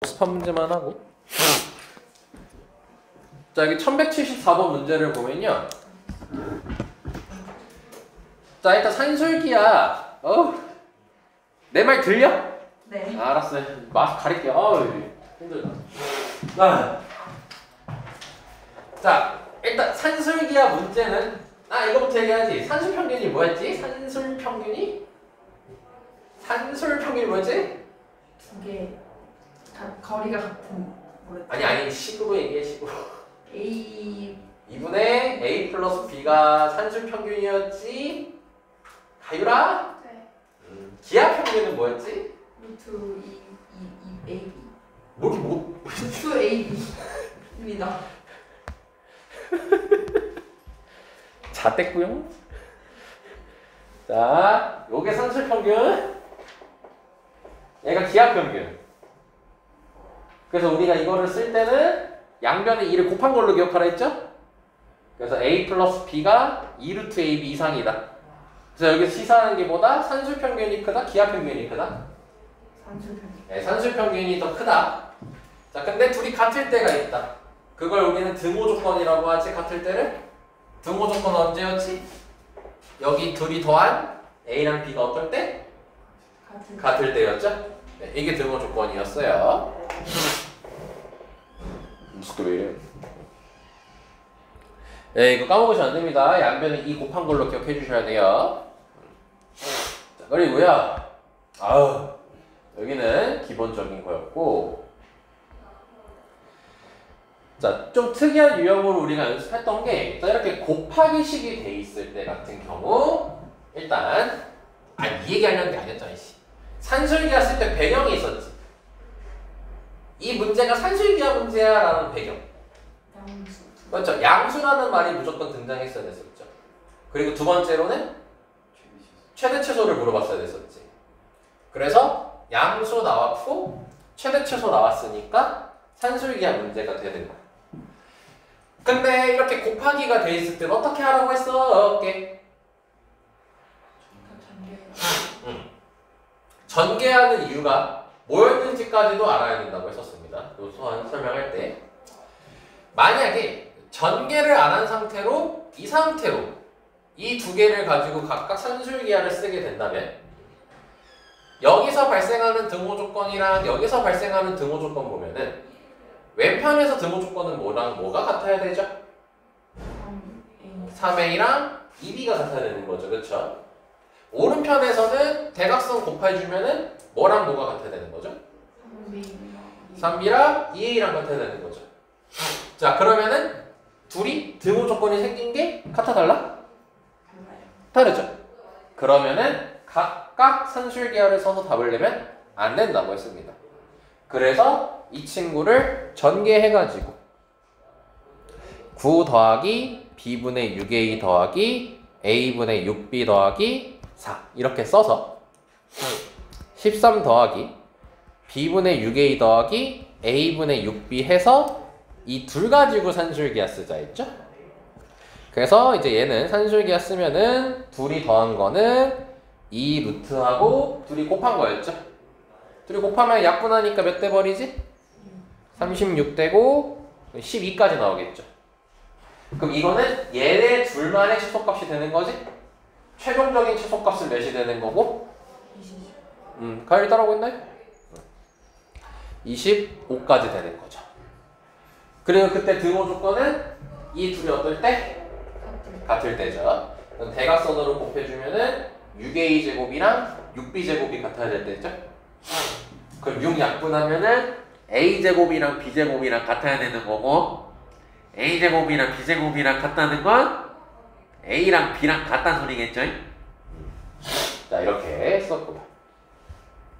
연습한 문제만 하고. 자, 여기 1174번 문제를 보면요. 자, 일단 산술기야. 내 말 들려? 네. 알았어요. 마스크 가릴게요. 힘들다. 자, 일단 산술기야 문제는 이거부터 얘기하지. 산술평균이 뭐였지? 산술평균이 뭐였지? 두 개 거리가 같은 뭐였지? 아니 식으로 얘기해. 식으로. A 2분의 A 플러스 B가 산술평균이었지? 가유라? 네. 기하평균은 뭐였지? 루트 2 AB 뭐 이렇게 뭐? 루트 AB입니다. 잣됐구요. 자, 요게 산술평균, 얘가 기하평균. 그래서 우리가 이거를 쓸 때는 양변에 2를 곱한 걸로 기억하라 했죠? 그래서 A 플러스 B가 2루트 AB 이상이다. 그래서 여기서 시사하는 게 뭐다? 산술평균이 크다? 기하평균이 크다? 산술평균. 네, 산술평균이 더 크다. 자, 근데 둘이 같을 때가 있다. 그걸 우리는 등호 조건이라고 하지. 같을 때를. 등호 조건 언제였지? 여기 둘이 더한 A랑 B가 어떨 때? 같을 때였죠? 네, 이게 등호 조건이었어요. 무슨 왜 이래? 네, 이거 까먹으시면 안 됩니다. 양변에 2 곱한 걸로 기억해 주셔야 돼요. 자, 그리고요. 여기는 기본적인 거였고. 자, 좀 특이한 유형으로 우리가 연습했던 게, 자, 이렇게 곱하기식이 돼 있을 때 같은 경우, 일단, 이 얘기하려는 게 아니었잖아, 이씨. 산술기하 쓸 때 배경이 있었지. 이 문제가 산술기하 문제야 라는 배경. 양수. 그렇죠. 양수라는 말이 무조건 등장했어야 됐었죠. 그리고 두 번째로는 최대 최소를 물어봤어야 됐었지. 그래서 양수 나왔고 최대 최소 나왔으니까 산술기하 문제가 되는 거야. 근데 이렇게 곱하기가 돼 있을 때는 어떻게 하라고 했어? 전개하는 이유가 뭐였는지까지도 알아야 된다고 했었습니다. 요 소환 설명할 때. 만약에 전개를 안 한 상태로 이 상태로 이 두 개를 가지고 각각 산술기하를 쓰게 된다면 여기서 발생하는 등호 조건이랑 여기서 발생하는 등호 조건 보면은 왼편에서 등호 조건은 뭐랑 뭐가 같아야 되죠? 3A랑 2B가 같아야 되는 거죠. 그렇죠? 오른편에서는 대각선 곱해주면은 뭐랑 뭐가 같아야 되는 거죠? 3B랑 2A랑 같아야 되는 거죠. 자, 그러면은 둘이 등호 조건이 생긴 게 같아 달라? 다르죠? 그러면은 각각 산술기하를 써서 답을 내면 안 된다고 했습니다. 그래서 이 친구를 전개해가지고 9 더하기 B분의 6A 더하기 A분의 6B 더하기 4 이렇게 써서 13 더하기 B분의 6A 더하기 A분의 6B 해서 이 둘 가지고 산술기하 쓰자 했죠? 그래서 이제 얘는 산술기하 쓰면은 둘이 더한 거는 2 루트하고 둘이 곱한 거였죠? 둘이 곱하면 약분하니까 몇 대 버리지? 36 되고 12까지 나오겠죠? 그럼 이거는 얘네 둘만의 최소값이 되는 거지? 최종적인 최소값은 몇이 되는 거고? 가열이 따라오고 있나요? 25까지 되는 거죠. 그리고 그때 등호 조건은 이 둘이 어떨 때? 같을 때죠. 그럼 대각선으로 곱해주면은 6A 제곱이랑 6B 제곱이 같아야 될 때죠. 그럼 6 약분하면은 A 제곱이랑 B 제곱이랑 같아야 되는 거고 A 제곱이랑 B 제곱이랑 같다는 건 A랑 B랑 같다는 소리겠죠. 자, 이렇게 썼고.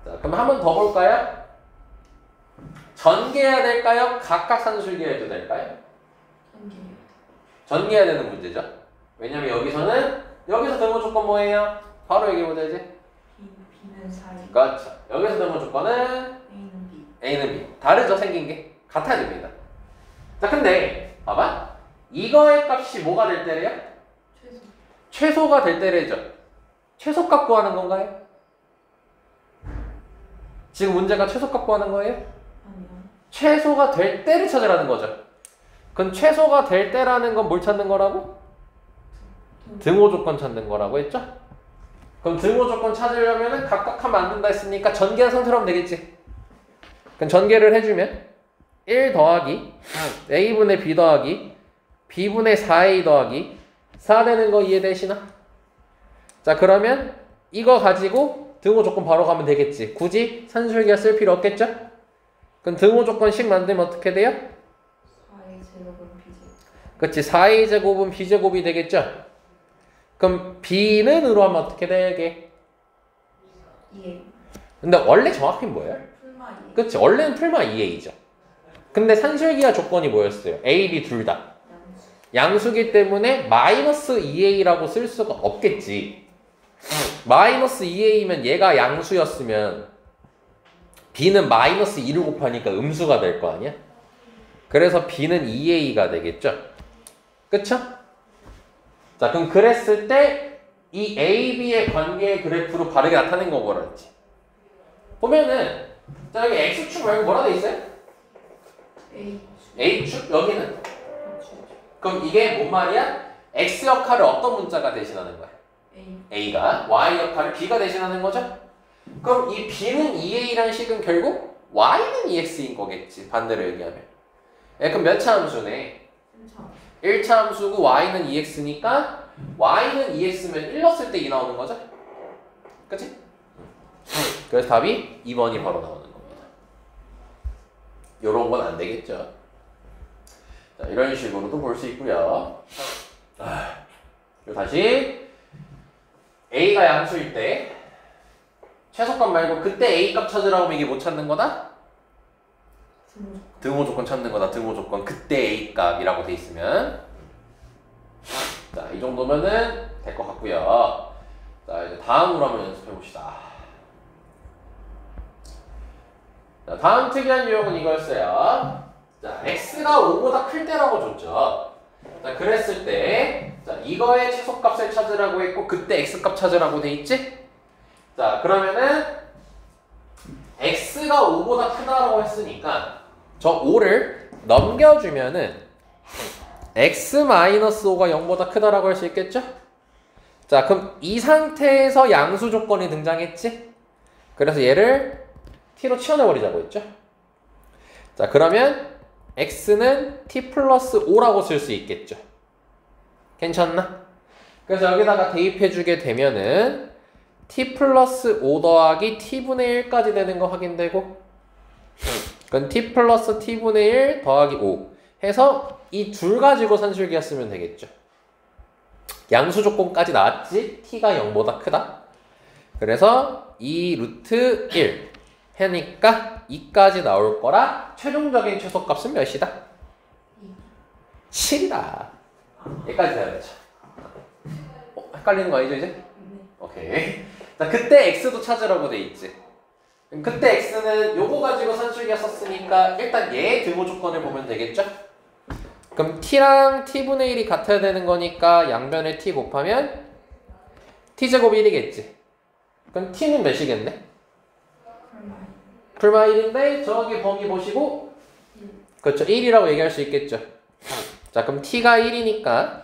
자, 그럼 한 번 더 볼까요? 전개해야 될까요? 각각 산술기하 해도 될까요? 전개해야 되는 문제죠. 왜냐면 여기서 등호 조건 뭐예요? 바로 얘기해보자 이제. B는 4. 그렇죠. 여기서 등호 조건은 A는 B. 다르죠, 생긴 게. 같아야 됩니다. 자, 근데 봐봐. 이거의 값이 뭐가 될 때래요? 최소가 될 때래죠. 최소값 구하는 건가요? 지금 문제가 최소값 구하는 거예요? 아니요. 최소가 될 때를 찾으라는 거죠. 그럼 최소가 될 때라는 건 뭘 찾는 거라고? 등호 조건 찾는 거라고 했죠? 그럼 등호 조건 찾으려면은 각각 하면 안 된다 했으니까 전개한 상태로 하면 되겠지. 그럼 전개를 해주면 1 더하기 a분의 b 더하기 b분의 4a 더하기 4 되는 거 이해되시나? 자, 그러면 이거 가지고 등호 조건 바로 가면 되겠지. 굳이 산술기가 쓸 필요 없겠죠? 그럼 등호 조건식 만들면 어떻게 돼요? 4의 제곱은 b제곱. 그치, 4a 제곱은 b 제곱이 되겠죠? 그럼 b는 으로 하면 어떻게 되게? 2a. 근데 원래 정확히 뭐예요? 풀마 2a. 그치, 원래는 풀마 2a죠. 근데 산술기하 조건이 뭐였어요? a, b 둘 다 양수. 양수기 때문에 마이너스 2a라고 쓸 수가 없겠지. 마이너스 2a면 얘가 양수였으면 b는 마이너스 2를 곱하니까 음수가 될 거 아니야? 그래서 b는 2a가 되겠죠? 그쵸? 자, 그럼 그랬을 때 이 a, b의 관계의 그래프로 바르게 나타낸 거거라 했지. 보면은 자, 여기 x축 말고 뭐라 돼 있어요? a. a축? 여기는? 주. 그럼 이게 뭔 말이야? x 역할을 어떤 문자가 대신하는 거야? a. a가 y 역할을 b가 대신하는 거죠? 그럼 이 b는 2a라는 식은 결국 y는 2x인 거겠지, 반대로 얘기하면. 그럼 몇 차 함수네? 3차. 1차 함수고 y는 2x니까 y는 2x면 1 넣었을 때 2 나오는 거죠? 그치? 그래서 답이 2번이 바로 나오는 겁니다. 요런 건 안 되겠죠. 자, 이런 식으로도 볼 수 있고요. 다시 a가 양수일 때 최소값 말고 그때 a 값 찾으라고 하면 이게 못 찾는 거다? 등호 조건 찾는 거다. 등호 조건 그때 a 값이라고 돼 있으면 자, 이 정도면은 될 것 같고요. 자, 이제 다음으로 한번 연습해 봅시다. 자, 다음 특이한 유형은 이거였어요. 자, x가 5보다 클 때라고 줬죠. 자, 그랬을 때 자, 이거의 최소값을 찾으라고 했고 그때 x값 찾으라고 돼 있지? 자, 그러면은 x가 5보다 크다라고 했으니까 저 5를 넘겨주면은 x-5가 0보다 크다라고 할 수 있겠죠? 자, 그럼 이 상태에서 양수 조건이 등장했지? 그래서 얘를 t로 치워내버리자고 했죠? 자, 그러면 x는 t 플러스 5라고 쓸 수 있겠죠? 괜찮나? 그래서 여기다가 대입해주게 되면은 t 플러스 5 더하기 t분의 1까지 되는 거 확인되고 그럼 t 플러스 t분의 1 더하기 5 해서 이 둘 가지고 산술기하 쓰면 되겠죠. 양수 조건까지 나왔지? t가 0보다 크다. 그래서 2 루트 1 하니까 2까지 나올 거라 최종적인 최소값은 몇이다? 7이다. 여기까지 돼야죠. 헷갈리는 거 아니죠 이제? 네. 오케이. 자, 그때 x도 찾으라고 돼 있지. 그때 x는 요거 가지고 산술기하 썼으니까 일단 얘의 등호 조건을 보면 되겠죠? 그럼 t랑 t분의 1이 같아야 되는 거니까 양변에 t 곱하면 t제곱 1이겠지. 그럼 t는 몇이겠네? 풀마 1인데 저기 범위 보시고 그렇죠, 1이라고 얘기할 수 있겠죠. 자, 그럼 t가 1이니까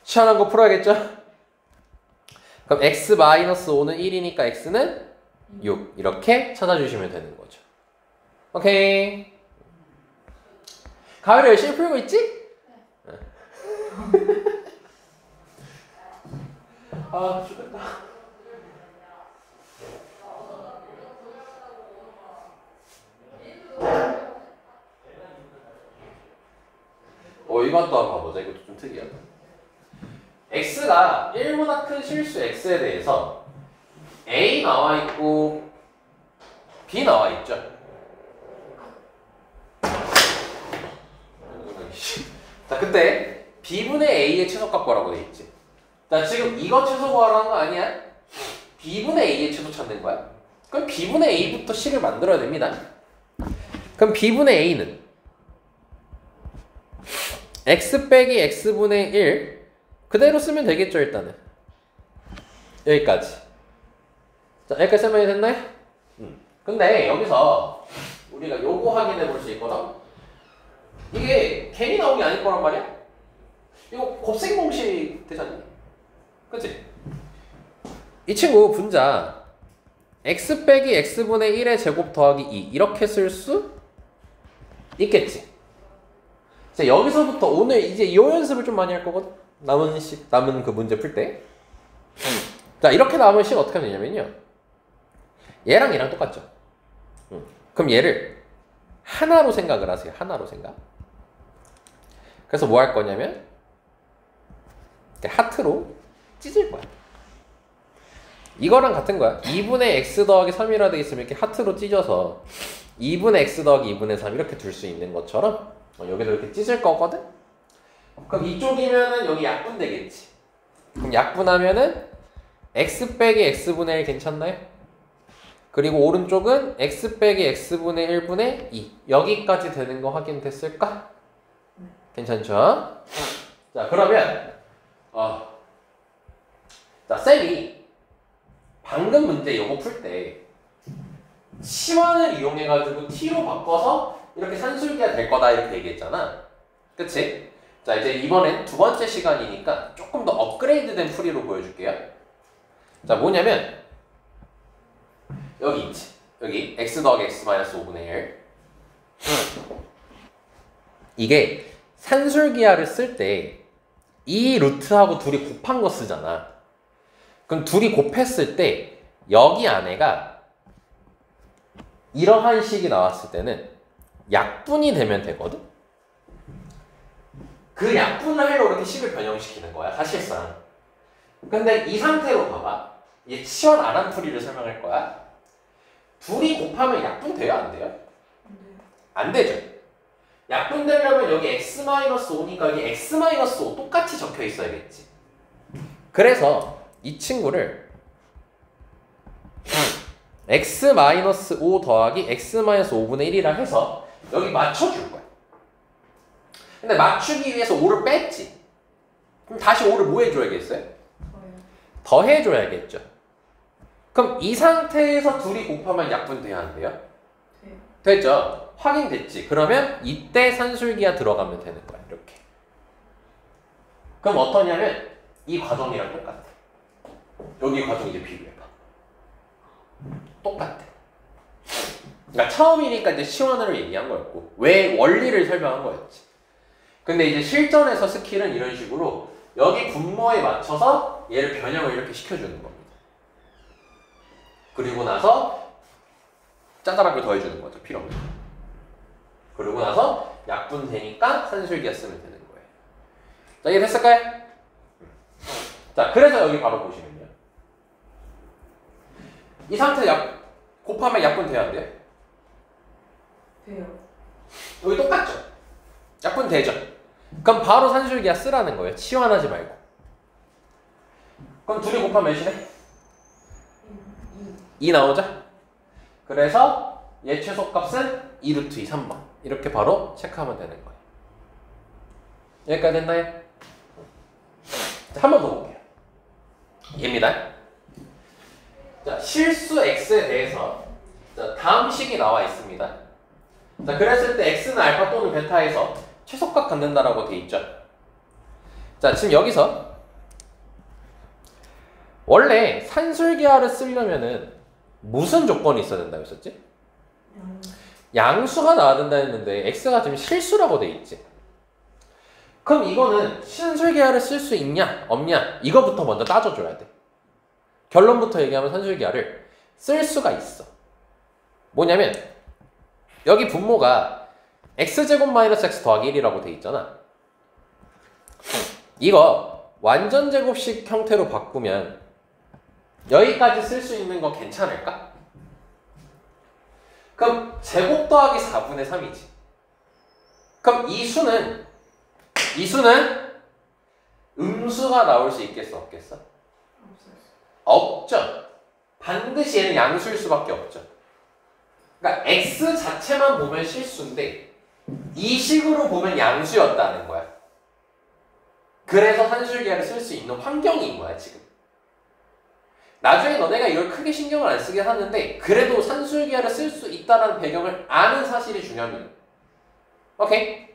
시원한 거 풀어야겠죠? 그럼 x-5는 1이니까 x는 6 이렇게 찾아주시면 되는 거죠. 오케이. 가을이 열심히 풀고 있지? 네. 아, 죽겠다. 이건 또 한번 봐보자. 이것도 좀 특이하다. x가 1보다 큰 실수 x에 대해서 a 나와 있고 b 나와 있죠. 자, 그때 b분의 a의 최소값 구하라고 돼 있지. 자, 지금 이거 최소 구하라는 거 아니야? b분의 a의 최소 찾는 거야. 그럼 b분의 a부터 식을 만들어야 됩니다. 그럼 b분의 a는 x 빼기 x분의 1 그대로 쓰면 되겠죠, 일단은. 여기까지. 자, 여기까지 설명이 됐나요? 근데 여기서 우리가 요거 확인해 볼 수 있거든. 이게 괜히 나온 게 아닐 거란 말이야. 이거 곱셈 공식 되잖니. 그치? 이 친구 분자 x 빼기 x분의 1의 제곱 더하기 2 이렇게 쓸 수 있겠지. 자, 여기서부터 오늘 이제 이 연습을 좀 많이 할 거거든. 남은 그 문제 풀 때. 자, 이렇게 남은 식 어떻게 하면 되냐면요. 얘랑 얘랑 똑같죠. 그럼 얘를 하나로 생각을 하세요. 하나로 생각. 그래서 뭐 할 거냐면 하트로 찢을 거야. 이거랑 같은 거야. 2분의 x 더하기 3이라 돼 있으면 이렇게 하트로 찢어서 2분의 x 더하기 2분의 3 이렇게 둘 수 있는 것처럼 여기도 이렇게 찢을 거거든. 그럼 이쪽이면은 여기 약분 되겠지. 그럼 약분하면은 x 빼기 x분의 1 괜찮나요? 그리고 오른쪽은 x 빼기 x분의 1분의 2 여기까지 되는 거 확인됐을까? 괜찮죠? 자, 그러면 자, 쌤이 방금 문제 요거 풀 때 치환을 이용해가지고 t로 바꿔서 이렇게 산술기가 될 거다 이렇게 얘기했잖아. 그치? 자, 이제 이번엔 두 번째 시간이니까 조금 더 업그레이드된 풀이로 보여줄게요. 자, 뭐냐면 여기 있지. 여기 x 더하기 x 마이너스 5분의 1 이게 산술기하를 쓸 때 이 루트하고 둘이 곱한 거 쓰잖아. 그럼 둘이 곱했을 때 여기 안에가 이러한 식이 나왔을 때는 약분이 되면 되거든? 그 약분을 하려고 이렇게 식을 변형시키는 거야, 사실상. 근데 이 상태로 봐봐. 얘 치환 안 한 풀이를 설명할 거야. 둘이 곱하면 약분 돼요, 안 돼요? 안 되죠. 약분 되려면 여기 x-5니까 여기 x-5 똑같이 적혀 있어야겠지. 그래서 이 친구를 x-5 더하기 x-5분의 1이라 해서 여기 맞춰줄 거야. 근데 맞추기 위해서 5를 뺐지. 그럼 다시 5를 뭐 해줘야겠어요? 더해줘야겠죠. 그럼 이 상태에서 둘이 곱하면 약분 돼야 안 돼요? 네. 됐죠? 확인됐지. 그러면 이때 산술기가 들어가면 되는 거야. 이렇게. 그럼 어떠냐면 이 과정이랑 똑같아. 여기 과정 이제 비교해봐. 똑같아. 그러니까 처음이니까 이제 시원을 얘기한 거였고 왜 원리를 설명한 거였지. 근데 이제 실전에서 스킬은 이런 식으로 여기 분모에 맞춰서 얘를 변형을 이렇게 시켜주는 겁니다. 그리고 나서 짜잘하게 더해주는 거죠. 필요 없는. 그러고 나서 약분되니까 산술기가 쓰면 되는 거예요. 자, 이해 됐을까요? 자, 그래서 여기 바로 보시면요. 이 상태 곱하면 약분 돼야 안 돼요? 돼요. 여기 똑같죠? 약분 되죠? 그럼 바로 산술기가 쓰라는 거예요. 치환하지 말고. 그럼 둘이 곱하면 몇이네? 2 나오죠? 그래서 얘 최소값은 2루트 2, 3번. 이렇게 바로 체크하면 되는 거예요. 여기까지 됐나요? 한 번 더 볼게요. 얘입니다. 자, 실수 x에 대해서 자, 다음 식이 나와 있습니다. 자, 그랬을 때 x는 알파 또는 베타에서 최소값 갖는다라고 돼 있죠. 자, 지금 여기서 원래 산술기하를 쓰려면은 무슨 조건이 있어야 된다고 했었지? 양수가 나와야 된다 했는데 x가 지금 실수라고 돼 있지. 그럼 이거는 산술기하를 쓸 수 있냐 없냐 이거부터 먼저 따져줘야 돼. 결론부터 얘기하면 산술기하를 쓸 수가 있어. 뭐냐면 여기 분모가 x제곱 마이너스 x 더하기 1이라고 돼 있잖아. 이거 완전제곱식 형태로 바꾸면 여기까지 쓸 수 있는 거 괜찮을까? 그럼 제곱 더하기 4분의 3이지. 그럼 이 수는 음수가 나올 수 있겠어 없겠어? 없죠. 반드시 얘는 양수일 수밖에 없죠. 그러니까 x 자체만 보면 실수인데 이 식으로 보면 양수였다는 거야. 그래서 산술기하를 쓸 수 있는 환경인 거야 지금. 나중에 너네가 이걸 크게 신경을 안 쓰긴 하는데 그래도 산술기하를 쓸 수 있다는 배경을 아는 사실이 중요합니다. 오케이?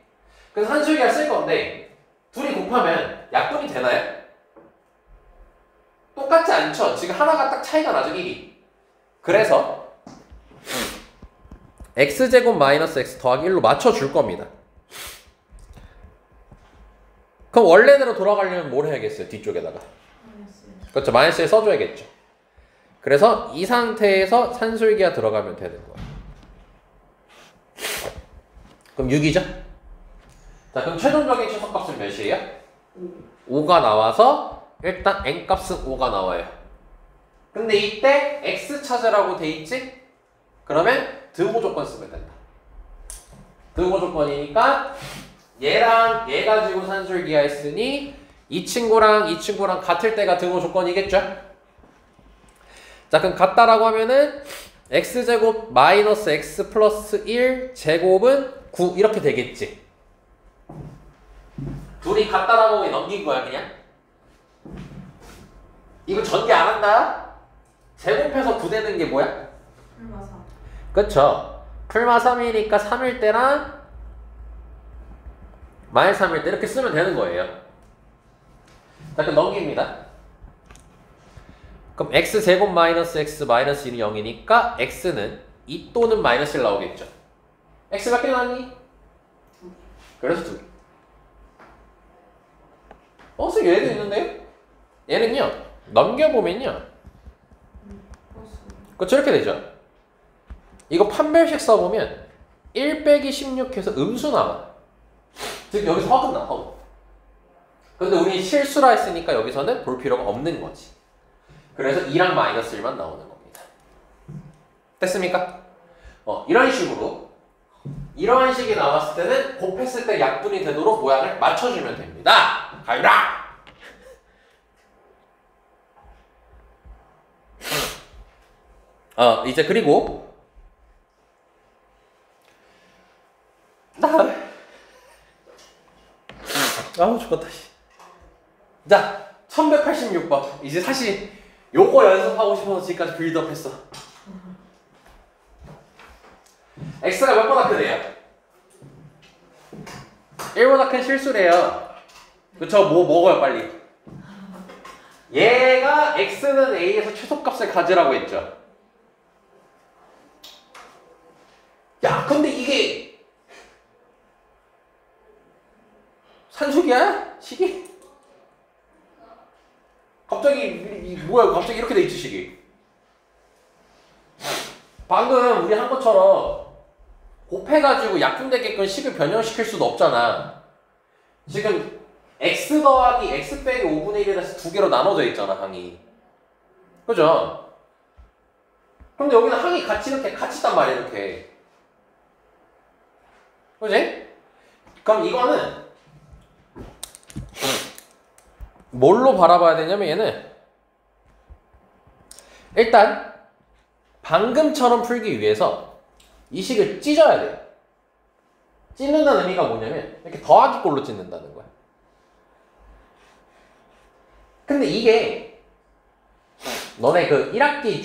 그래서 산술기하를 쓸 건데 둘이 곱하면 약분이 되나요? 똑같지 않죠? 지금 하나가 딱 차이가 나죠, 1이. 그래서 x제곱 마이너스 x 더하기 1로 맞춰줄 겁니다. 그럼 원래대로 돌아가려면 뭘 해야겠어요? 뒤쪽에다가. 그렇죠. 마이너스 1 써줘야겠죠. 그래서 이 상태에서 산술기가 들어가면 되는 거예요. 그럼 6이죠? 자, 그럼 최종적인 최소값은 몇이에요? 5가 나와서 일단 n값은 5가 나와요. 근데 이때 x 찾으라고 돼 있지? 그러면 등호 조건 쓰면 된다. 등호 조건이니까 얘랑 얘 가지고 산술기하 했으니 이 친구랑 이 친구랑 같을 때가 등호 조건이겠죠? 자, 그럼 같다라고 하면은 x제곱 마이너스 x 플러스 1 제곱은 9 이렇게 되겠지. 둘이 같다라고 넘긴 거야 그냥. 이거 전개 안 한다. 제곱해서 9 되는 게 뭐야? 풀마 3. 그쵸. 풀마 3이니까 3일 때랑 마이너스 3일 때 이렇게 쓰면 되는 거예요. 자, 그럼 넘깁니다. 그럼 x제곱 마이너스 x 마이너스 1이 0이니까 x는 2 또는 마이너스 1 나오겠죠. x 몇 개 나왔니? 그래서 2개. 선생님 얘도 있는데요? 얘는요 넘겨보면요 그쵸 이렇게 되죠. 이거 판별식 써보면 1 빼기 16해서 음수 나와. 즉 여기서 허근 나와, 허근. 근데 우리 실수라 했으니까 여기서는 볼 필요가 없는 거지. 그래서 2랑 마이너스 1만 나오는 겁니다. 됐습니까? 이런 식으로 이러한 식이 나왔을 때는 곱했을 때 약분이 되도록 모양을 맞춰주면 됩니다. 가위라! 이제 그리고 아우 죽었다. 자, 1186번. 이제 사실 요거 연습하고 싶어서 지금까지 빌드업 했어. x가 몇 보다 크대요? 1보다 큰 실수래요. 그쵸? 뭐 먹어요 빨리. 얘가 x는 a에서 최소값을 가지라고 했죠. 야, 근데 이게 산술기야? 식이? 갑자기 뭐야? 갑자기 이렇게 돼 있지 식이. 방금 우리 한 것처럼 곱해가지고 약분되게끔 식을 변형시킬 수도 없잖아. 지금 x 더하기 x 빼기 5분의 1이라서 두 개로 나눠져 있잖아 항이. 그죠? 근데 여기는 항이 같이 이렇게 같이 있단 말이야 이렇게. 그지? 그럼 이거는 뭘로 바라봐야 되냐면 얘는 일단 방금처럼 풀기 위해서 이 식을 찢어야 돼요. 찢는다는 의미가 뭐냐면 이렇게 더하기 꼴로 찢는다는 거야. 근데 이게 너네 그 1학기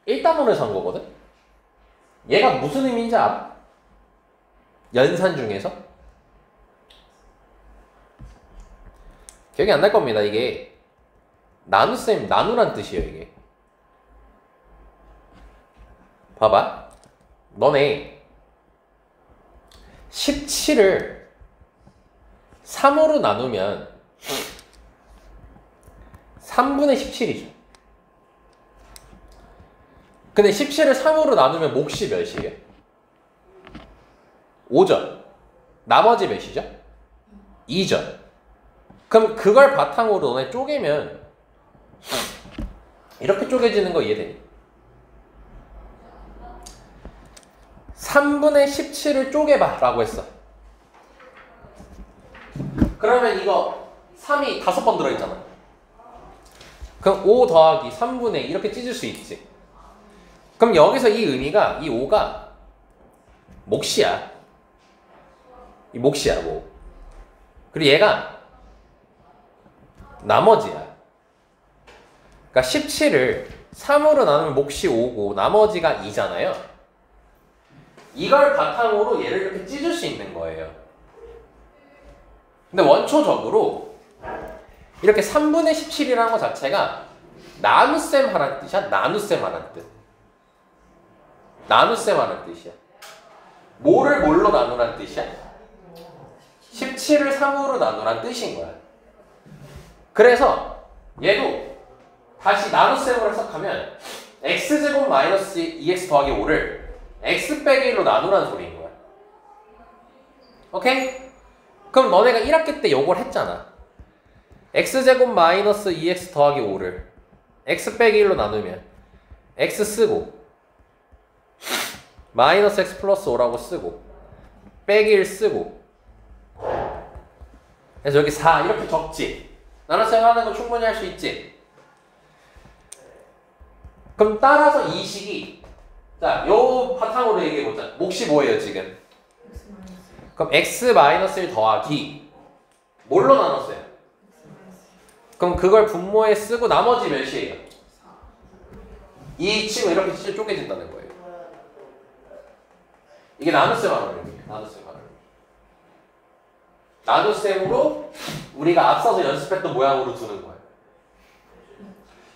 1단원에서 한 거거든? 얘가 무슨 의미인지 알아? 연산 중에서? 기억이 안 날 겁니다. 이게 나눗셈, 나누란 뜻이에요. 이게 봐봐. 너네 17을 3으로 나누면 3분의 17이죠. 근데 17을 3으로 나누면 몫이 몇이에요? 5죠. 나머지 몇이죠? 2죠. 그럼 그걸 바탕으로 너네 쪼개면 이렇게 쪼개지는 거 이해되니? 3분의 17을 쪼개봐 라고 했어. 그러면 이거 3이 5번 들어있잖아. 그럼 5 더하기 3분의 2 이렇게 찢을 수 있지. 그럼 여기서 이 의미가 이 5가 몫이야. 이 몫이야 뭐. 그리고 얘가 나머지야. 그러니까 17을 3으로 나누면 몫이 5고 나머지가 2잖아요. 이걸 바탕으로 얘를 이렇게 찢을 수 있는 거예요. 근데 원초적으로 이렇게 3분의 17이라는 것 자체가 나눗셈 하라는 뜻이야. 나눗셈 하라는 뜻. 나눗셈 하라는 뜻이야. 뭐를 뭘로 나누라는 뜻이야? 17을 3으로 나누라는 뜻인 거야. 그래서 얘도 다시 나눗셈으로 해석하면 x제곱 마이너스 2x 더하기 5를 x 빼기 1로 나누라는 소리인 거야. 오케이? 그럼 너네가 1학기 때 요걸 했잖아. x제곱 마이너스 2x 더하기 5를 x 빼기 1로 나누면 x 쓰고 마이너스 x 플러스 5라고 쓰고 빼기 1 쓰고 그래서 여기 4 이렇게 적지. 나눗셈 하는 거 충분히 할 수 있지. 그럼 따라서 이 식이 자, 요 바탕으로 얘기해보자. 몫이 뭐예요 지금? 그럼 x-1 더하기 뭘로 나눴어요? 그럼 그걸 분모에 쓰고 나머지 몇이에요? 이 친구 이렇게 쪼개진다는 거예요. 이게 나눗셈 하는 의미예요. 나눗셈 하는 의미. 나눗셈으로 우리가 앞서서 연습했던 모양으로 두는 거예요.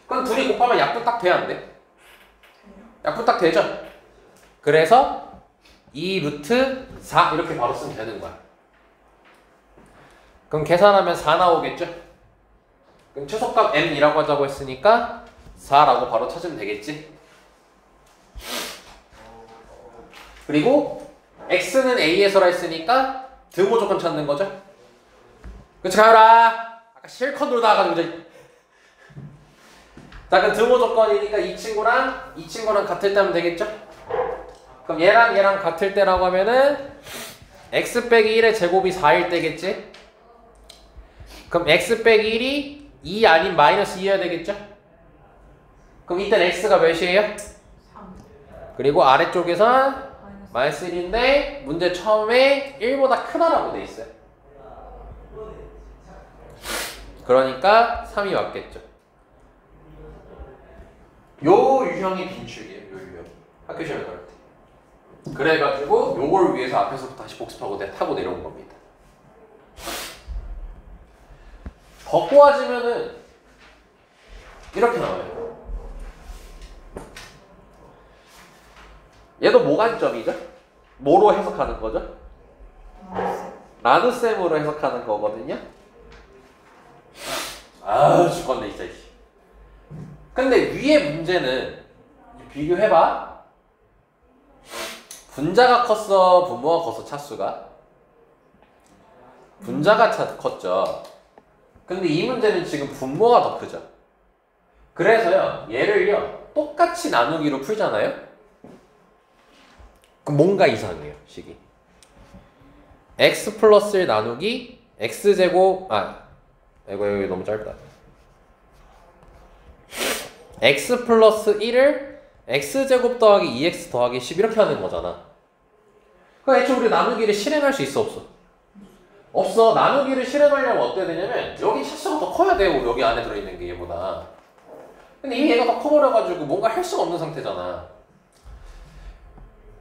그럼 둘이 곱하면 약분 딱 돼야 안 돼? 약분 딱 되죠? 그래서 2 루트 4 이렇게 바로 쓰면 되는 거야. 그럼 계산하면 4 나오겠죠? 그럼 최소값 n이라고 하자고 했으니까 4라고 바로 찾으면 되겠지? 그리고 x는 a에서라 했으니까 등호 조건 찾는 거죠? 그치 가요라! 아까 실컷 놀다 와가지고 자 그럼 등호 조건이니까 이 친구랑 같을 때 하면 되겠죠? 그럼 얘랑 같을 때라고 하면은 x 빼기 1의 제곱이 4일 때겠지? 그럼 x 빼기 1이 2 아닌 마이너스 2여야 되겠죠? 그럼 이때는 x가 몇이에요? 3. 그리고 아래쪽에선 마이너스 1인데 문제 처음에 1보다 크다라고 돼 있어요. 그러니까 3이 맞겠죠. 요 유형이 빈출이에요. 요 유형. 학교 시험에 나올 때. 그래가지고 요걸 위해서 앞에서부터 다시 복습하고 타고 내려온 겁니다. 더 꼬아지면은 이렇게 나와요. 얘도 모관점이죠? 뭐로 해석하는 거죠? 나눗셈으로 해석하는 거거든요. 아 죽겠네 진짜. 근데 위에 문제는 비교해봐. 분자가 컸어 분모가 컸어 차수가? 분자가 컸죠. 근데 이 문제는 지금 분모가 더 크죠. 그래서요 얘를요 똑같이 나누기로 풀잖아요. 그럼 뭔가 이상해요 식이. x 플러스 1 나누기 x제곱 이거 여기 너무 짧다. x 플러스 1을 x제곱 더하기 2x 더하기 10 이렇게 하는 거잖아. 그럼 애초에 우리 나누기를 실행할 수 있어 없어? 없어. 나누기를 실행하려면 어때야 되냐면 여기 차수가 더 커야 돼요. 여기 안에 들어있는 게 얘보다. 근데 이미 얘가 더 커버려가지고 뭔가 할 수가 없는 상태잖아.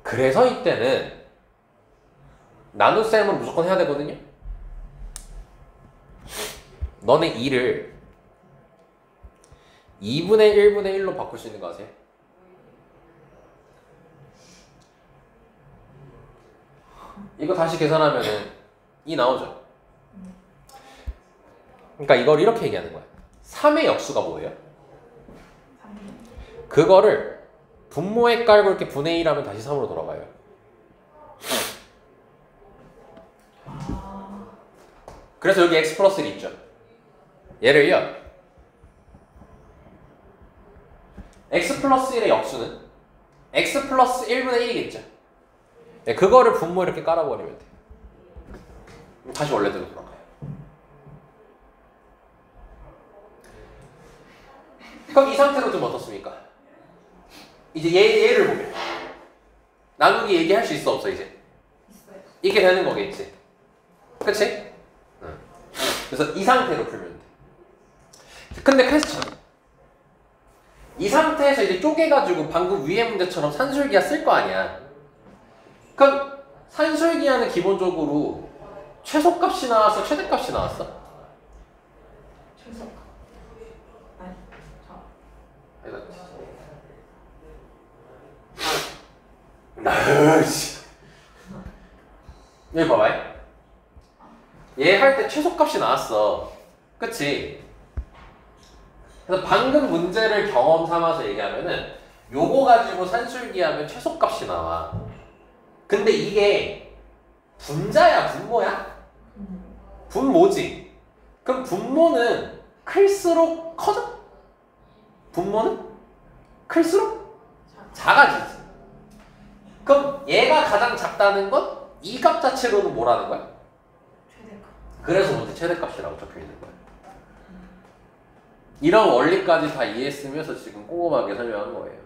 그래서 이때는 나눗셈을 무조건 해야 되거든요. 너네 2를 2분의 1분의 1로 바꿀 수 있는 거 아세요? 이거 다시 계산하면은 2 나오죠. 그러니까 이걸 이렇게 얘기하는 거야. 3의 역수가 뭐예요? 그거를 분모에 깔고 이렇게 분의 1 하면 다시 3으로 돌아가요. 그래서 여기 x 플러스 1 있죠. 얘를요 x 플러스 1의 역수는 x 플러스 1분의 1이겠죠. 네, 그거를 분모에 이렇게 깔아버리면 돼요. 다시 원래대로 돌아가요. 그럼 이 상태로 좀 어떻습니까? 이제 얘를 보면 나누기 얘기할 수 있어 없어 이제? 있어요. 이렇게 되는 거겠지. 그치? 응. 그래서 이 상태로 풀면 돼. 근데 퀘스천 이 상태에서 이제 쪼개가지고 방금 위의 문제처럼 산술기하 쓸 거 아니야. 그럼 산술기하는 기본적으로 최소값이 나왔어? 최대값이 나왔어? 최소값. 아니, 아이씨. 여기 봐봐. 얘 할 때 최소값이 나왔어. 그치? 그래서 방금 문제를 경험 삼아서 얘기하면은 요거 가지고 산술기하면 최소값이 나와. 근데 이게 분자야, 분모야? 분모지. 그럼 분모는 클수록 커져? 분모는 클수록 작아지지. 그럼 얘가 가장 작다는 건 이 값 자체로는 뭐라는 거야? 최대값. 그래서 문제 최대값이라고 적혀 있는 거야. 이런 원리까지 다 이해했으면서 지금 꼼꼼하게 설명한 거예요.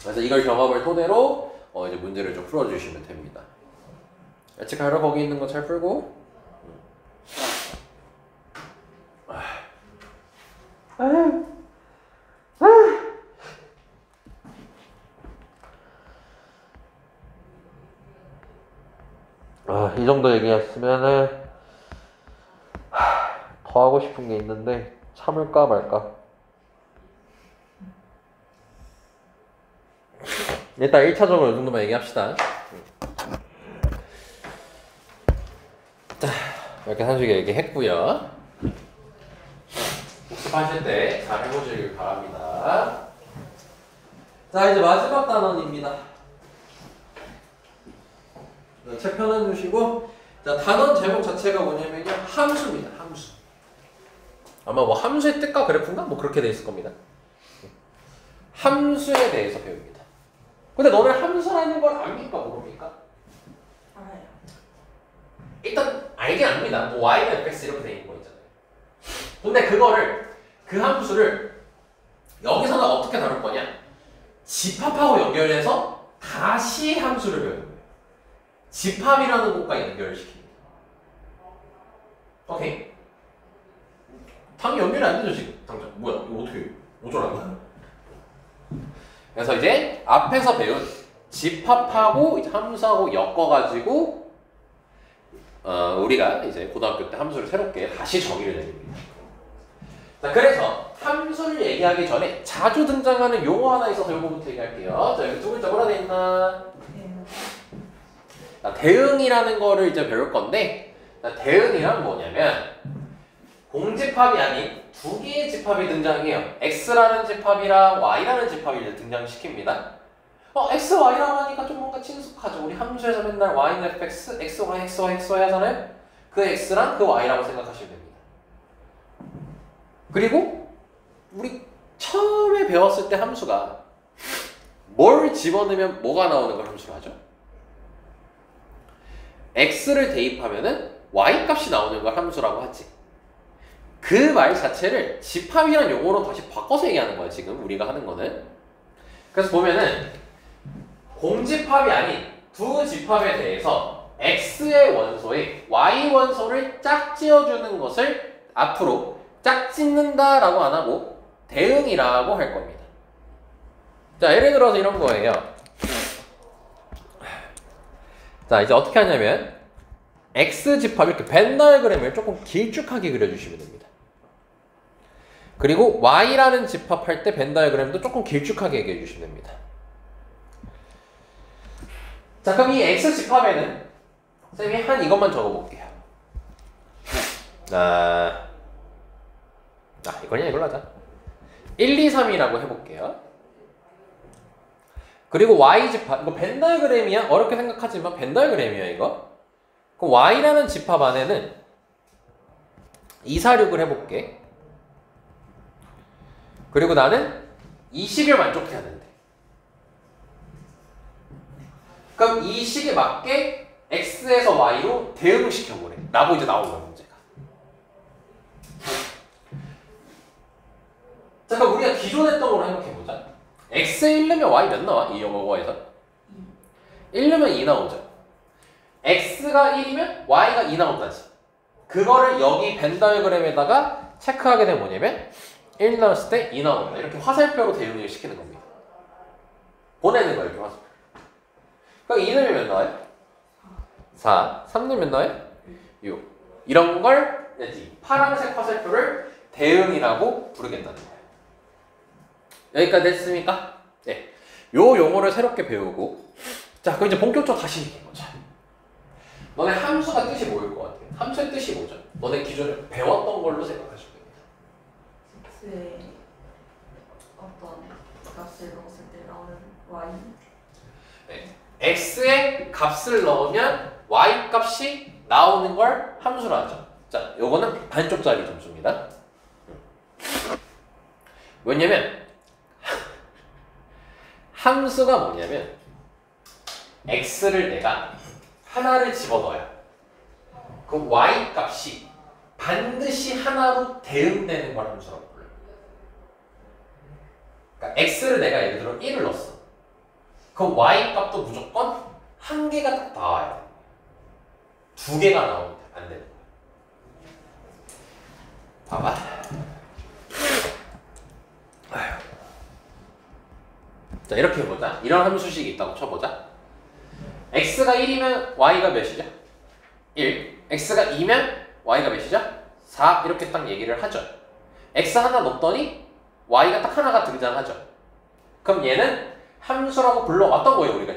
그래서 이걸 경험을 토대로 이제 문제를 좀 풀어주시면 됩니다. 예측하러 거기 있는 거 잘 풀고. 이 정도 얘기했으면은 더 하고 싶은 게 있는데 참을까 말까. 일단 1차적으로 이 정도만 얘기합시다. 자, 이렇게 산수기 얘기했고요. 복습하실 때 잘 해보시길 바랍니다. 자, 이제 마지막 단원입니다. 책 펴놔주시고, 자, 단원 제목 자체가 뭐냐면요, 함수입니다. 함수. 아마 뭐 함수의 뜻과 그래프인가? 뭐 그렇게 돼 있을 겁니다. 함수에 대해서 배웁니다. 근데 너네 함수라는 걸 압니까? 모릅니까? 알아요. 일단 알긴 압니다. 뭐 y는 fx 이렇게 돼 있는 거 있잖아요. 근데 그거를, 그 함수를 여기서는 어떻게 다룰 거냐? 집합하고 연결해서 다시 함수를 배우는 거예요. 집합이라는 것과 연결을 시킵니다. 오케이. 당연히 연결이 안 되죠, 지금. 당장. 뭐야, 이거 어떻게, 어쩌라는 거야? 그래서 이제 앞에서 배운 집합하고 이제 함수하고 엮어가지고 우리가 이제 고등학교 때 함수를 새롭게 다시 정의를 내립니다. 자, 그래서 함수를 얘기하기 전에 자주 등장하는 용어 하나 있어서 요거부터 얘기할게요. 자, 여기 두 글자 뭐라 돼 있나? 자, 대응이라는 거를 이제 배울 건데, 자, 대응이란 뭐냐면 공집합이 아닌 두 개의 집합이 등장해요. x라는 집합이랑 y라는 집합을 등장시킵니다. x, y라고 하니까 좀 뭔가 친숙하죠. 우리 함수에서 맨날 y는 fx, xy, xy, xy 하잖아요. 그 x랑 그 y라고 생각하시면 됩니다. 그리고 우리 처음에 배웠을 때 함수가 뭘 집어넣으면 뭐가 나오는 걸 함수로 하죠? x를 대입하면은 y 값이 나오는 걸 함수라고 하지. 그 말 자체를 집합이라는 용어로 다시 바꿔서 얘기하는 거야, 지금 우리가 하는 거는. 그래서 보면은 공집합이 아닌 두 집합에 대해서 x의 원소에 y 원소를 짝지어주는 것을 앞으로 짝짓는다 라고 안 하고 대응이라고 할 겁니다. 자, 예를 들어서 이런 거예요. 자, 이제 어떻게 하냐면 X집합 이렇게 벤 다이어그램을 조금 길쭉하게 그려주시면 됩니다. 그리고 Y라는 집합할 때 벤 다이어그램도 조금 길쭉하게 얘기해 주시면 됩니다. 자, 그럼 이 X집합에는 쌤이 한 이것만 적어볼게요. 이거냐 이걸로 하자. 1, 2, 3이라고 해볼게요. 그리고 Y집합, 이거 벤 다이어그램이야? 어렵게 생각하지만 벤 다이어그램이야 이거. 그럼 Y라는 집합 안에는 2, 4, 6을 해볼게. 그리고 나는 20을 만족해야 되는데. 그럼 이 식에 맞게 X에서 Y로 대응을 시켜보래 라고 이제 나온 거야, 문제가. 자, 그럼 우리가 기존 했던 걸로 생각해보자. X에 1 넣으면 Y 몇 나와? 이 영어에서 1 넣으면 2 나오죠. X가 1이면 Y가 2 나온다지. 그거를 여기 벤 다이어그램에다가 체크하게 되면 뭐냐면 1 나왔을 때 2 나온다. 이렇게 화살표로 대응을 시키는 겁니다. 보내는 거예요, 이렇게 화살표. 그럼 2 넣으면 몇 나와요? 4. 3 넣으면 몇 나와요? 6. 이런 걸 파란색 화살표를 대응이라고 부르겠다는 거예요. 여기까지 됐습니까? 네. 요 용어를 새롭게 배우고, 자, 그럼 이제 본격적으로 다시 얘기해보자. 너네 함수가 뜻이 뭐일 것 같아? 함수의 뜻이 뭐죠? 너네 기존에 배웠던 걸로 생각하시면 됩니다. x의 어떤 값을 넣었을 때 나오는 y. 네. x의 값을 넣으면 y 값이 나오는 걸 함수라 하죠. 자, 요거는 반쪽짜리 점수입니다. 왜냐면 함수가 뭐냐면 x를 내가 하나를 집어넣어야 그 y 값이 반드시 하나로 대응되는 걸 함수라고 불러요. 그러니까 x를 내가 예를 들어 1을 넣었어. 그 y 값도 무조건 한 개가 딱 나와야 돼. 두 개가 나오면 안 되는 거야. 봐봐. 아휴. 자, 이렇게 해보자. 이런 함수식이 있다고 쳐보자. x가 1이면 y가 몇이죠? 1. x가 2면 y가 몇이죠? 4. 이렇게 딱 얘기를 하죠. x 하나 넣었더니 y가 딱 하나가 등장하죠. 그럼 얘는 함수라고 불러왔던 거예요, 우리가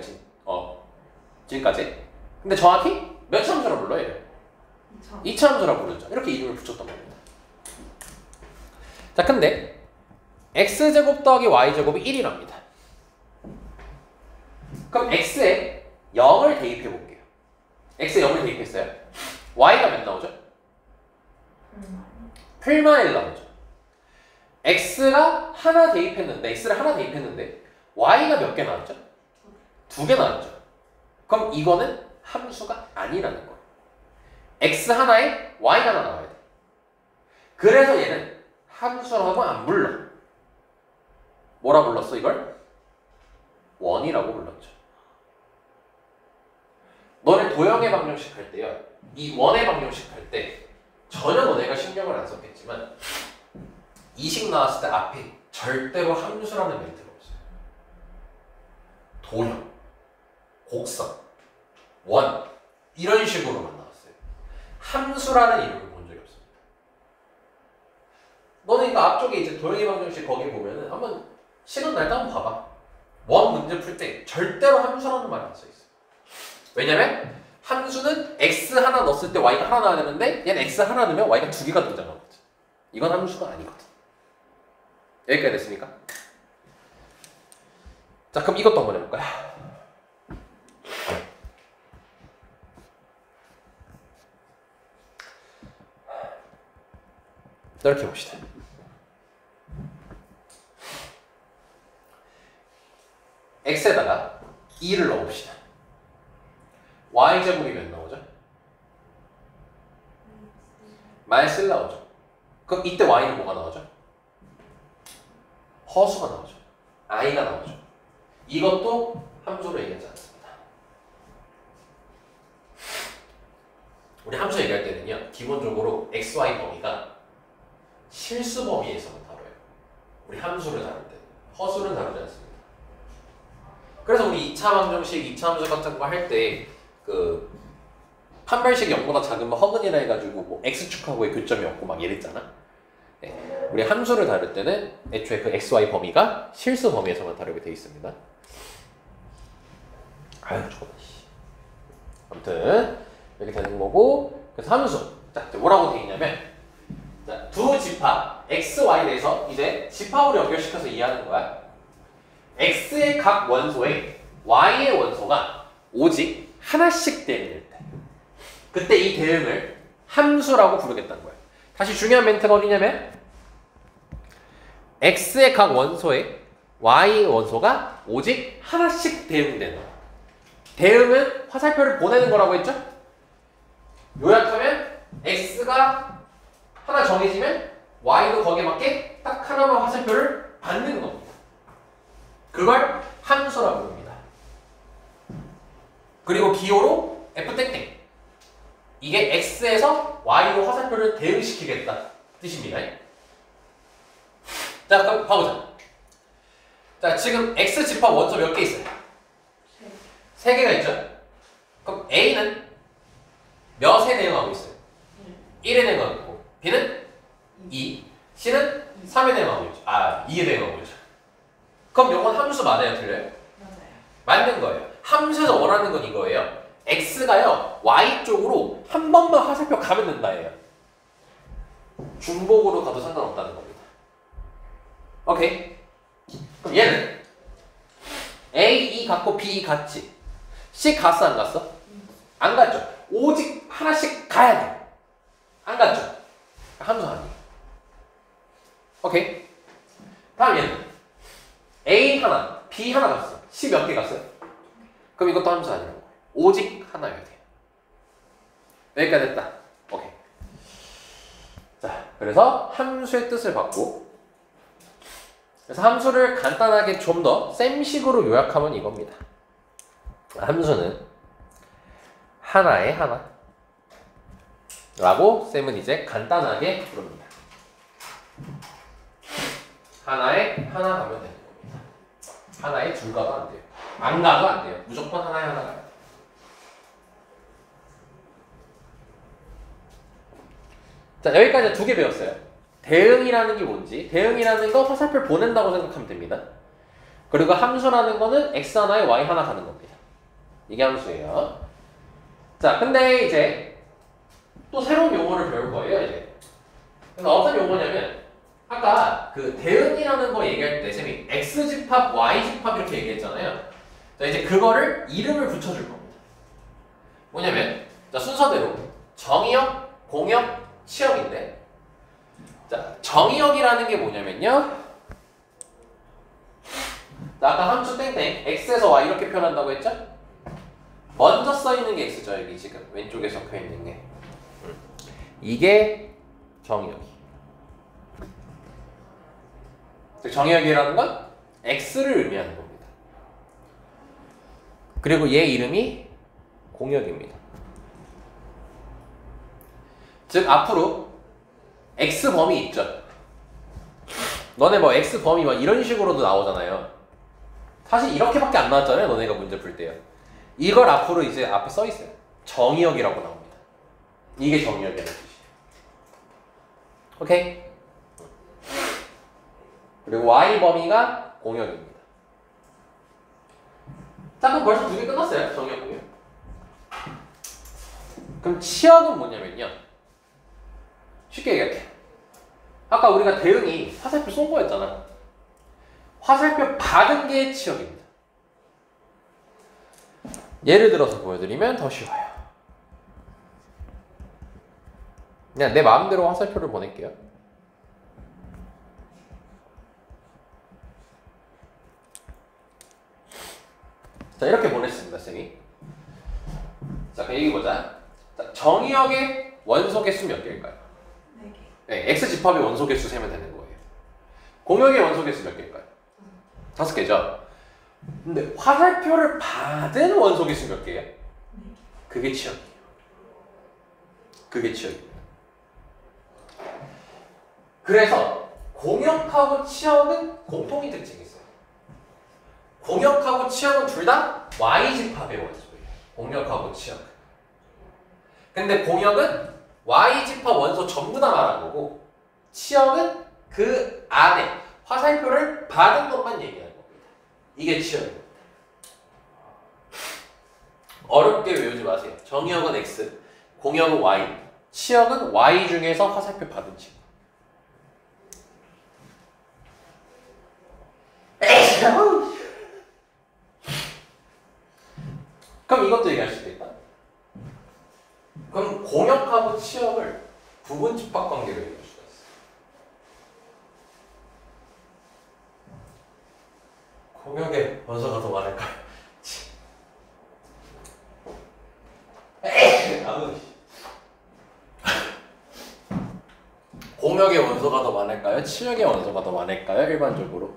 지금까지. 근데 정확히 몇 차 함수라고 불러요? 2차 함수라고 부르죠. 이렇게 이름을 붙였던 겁니다. 자, 근데 x제곱 더하기 y제곱이 1이랍니다. 그럼 x에 0을 대입해 볼게요. x에 0을 대입했어요. y가 몇 나오죠? 풀마 1 나오죠. x가 하나 대입했는데, x를 하나 대입했는데 y가 몇 개 나왔죠? 2개 나왔죠. 그럼 이거는 함수가 아니라는 거예요. x 하나에 y 하나 나와야 돼. 그래서 얘는 함수라고 안 불러. 뭐라 불렀어 이걸? 원이라고 불렀죠. 너네 도형의 방정식 할 때요, 이 원의 방정식 할 때 전혀 너네가 신경을 안 썼겠지만 이식 나왔을 때 앞에 절대로 함수라는 멘트가 없어요. 도형, 곡선, 원 이런 식으로만 나왔어요. 함수라는 이름을 본 적이 없습니다. 너네 이거 앞쪽에 이제 도형의 방정식 거기 보면은 한번 시간 날 때 한번 봐봐. 원 문제 풀 때 절대로 함수라는 말이 안 써 있어요. 왜냐면 함수는 x 하나 넣었을 때 y가 하나 나와야 되는데 얘는 x 하나 넣으면 y가 2개가 등장하거든. 이건 함수가 아니거든. 여기까지 됐습니까? 자, 그럼 이것도 한번 해볼까요? 이렇게 봅시다. x에다가 2를 넣어봅시다. y제곱이 몇 나오죠? 마이너스 1 나오죠. 그럼 이때 y는 뭐가 나오죠? 허수가 나오죠. i가 나오죠. 이것도 함수로 얘기하지 않습니다. 우리 함수 얘기할 때는요, 기본적으로 xy 범위가 실수 범위에서만 다뤄요. 우리 함수를 다룰 때 허수는 다루지 않습니다. 그래서 우리 2차 방정식, 2차 함수 같은 거 할 때 그 판별식이 0보다 작으면 허근이라 해가지고 뭐 x축하고의 교점이 없고 막 이랬잖아. 네. 우리 함수를 다룰 때는 애초에 그 xy 범위가 실수 범위에서만 다루게 돼 있습니다. 아유, 좋다. 아무튼 이렇게 되는 거고, 그래서 함수. 자, 뭐라고 돼 있냐면, 자, 두 집합 x, y에 대해서 이제 집합으로 연결시켜서 이해하는 거야. x의 각 원소에 y의 원소가 오직 하나씩 대응일 때, 그때 이 대응을 함수라고 부르겠다는 거예요. 다시 중요한 멘트가 어디냐면, x의 각 원소에 y의 원소가 오직 하나씩 대응되는 거예요. 대응은 화살표를 보내는 거라고 했죠? 요약하면 x가 하나 정해지면 y도 거기에 맞게 딱 하나만 화살표를 받는 겁니다. 그걸 함수라고 부릅니다. 그리고 기호로 f'. 이게 x에서 y로 화살표를 대응시키겠다 뜻입니다. 자, 그럼 봐보자. 자, 지금 x 집합 원소 몇 개 있어요? 세 개가 있죠? 그럼 A는 몇에 대응하고 있어요? 1에 대응하고 있고, B는 2, C는 3에 대응하고 있죠. 2에 대응하고 있죠. 그럼 요건 함수 맞아요? 틀려요? 맞아요. 맞는 거예요. 함수에서 원하는 건 이거예요. x가요, y 쪽으로 한 번만 화살표 가면 된다예요. 중복으로 가도 상관없다는 겁니다. 오케이. 그럼 얘는 A, E 같고 B, E 같지? C 갔어, 안 갔어? 안 갔죠. 오직 하나씩 가야 돼. 안 갔죠. 함수 아니에요. 오케이. 다음 얘는 A 하나, B 하나 갔어. C 몇 개 갔어요? 그럼 이것도 함수 아니라고. 오직 하나여야 돼. 여기까지 됐다. 오케이. 자, 그래서 함수의 뜻을 받고, 그래서 함수를 간단하게 좀 더 쌤식으로 요약하면 이겁니다. 함수는 하나의 하나 라고 쌤은 이제 간단하게 부릅니다. 하나의 하나 가면 되는 겁니다. 하나의 둘 가도 안 돼요. 안 가도 안 돼요. 무조건 하나의 하나 가요. 자, 여기까지 두 개 배웠어요. 대응이라는 게 뭔지, 대응이라는 거 화살표를 보낸다고 생각하면 됩니다. 그리고 함수라는 거는 x 하나에 y 하나 가는 겁니다. 이게 함수예요. 자, 근데 이제 또 새로운 용어를 배울 거예요, 이제. 그래서 어떤 용어냐면, 아까 그 대응이라는 거 얘기할 때 쌤이 x 집합, y 집합 이렇게 얘기했잖아요. 자, 이제 그거를 이름을 붙여줄 겁니다. 뭐냐면, 자, 순서대로 정의역, 공역, 치역인데, 자, 정의역이라는 게 뭐냐면요. 자, 아까 함수 땡땡 x에서 y 이렇게 표현한다고 했죠? 먼저 써있는 게 x죠. 여기 지금 왼쪽에 적혀있는 게 이게 정의역이. 즉 정의역이라는 건 x를 의미하는 겁니다. 그리고 얘 이름이 공역입니다. 즉 앞으로 x 범위 있죠. 너네 뭐 x 범위 막 이런 식으로도 나오잖아요. 사실 이렇게밖에 안 나왔잖아요. 너네가 문제 풀 때요. 이걸 앞으로 이제 앞에 써 있어요. 정의역이라고 나옵니다. 이게 정의역이라는 뜻이에요. 오케이? 그리고 y 범위가 공역입니다. 자, 그럼 벌써 두 개 끝났어요. 정의역, 공역. 그럼 치역은 뭐냐면요. 쉽게 얘기할게. 아까 우리가 대응이 화살표 쏜 거였잖아. 화살표 받은 게 치역입니다. 예를 들어서 보여드리면 더 쉬워요. 그냥 내 마음대로 화살표를 보낼게요. 자, 이렇게 보냈습니다, 쌤이. 자, 그럼 얘기 보자. 자, 정의역의 원소 개수 몇 개일까요? 4개. 네, x 집합의 원소 개수 세면 되는 거예요. 공역의 원소 개수 몇 개일까요? 5개죠. 근데 화살표를 받은 원소 개수 몇 개예요? 그게 치역이에요. 그게 치역입니다. 그래서 공역하고 치역은 공통의 특징이 있어요. 공역하고 치역은 둘 다 y집합의 원소예요. 공역하고 치역은. 근데 공역은 y집합 원소 전부 다 말한 거고, 치역은 그 안에 화살표를 받은 것만 얘기하는 겁니다. 이게 치역입니다. 어렵게 외우지 마세요. 정의역은 x, 공역은 y, 치역은 y 중에서 화살표 받은 친구. 그럼 이것도 얘기할 수 있겠다. 그럼 공역하고 치역을 부분 집합 관계로 얘기할 수가 있어. 공역의 원소가 더 많을까요? 공역의 원소가 더 많을까요? 치역의 원소가 더 많을까요? 일반적으로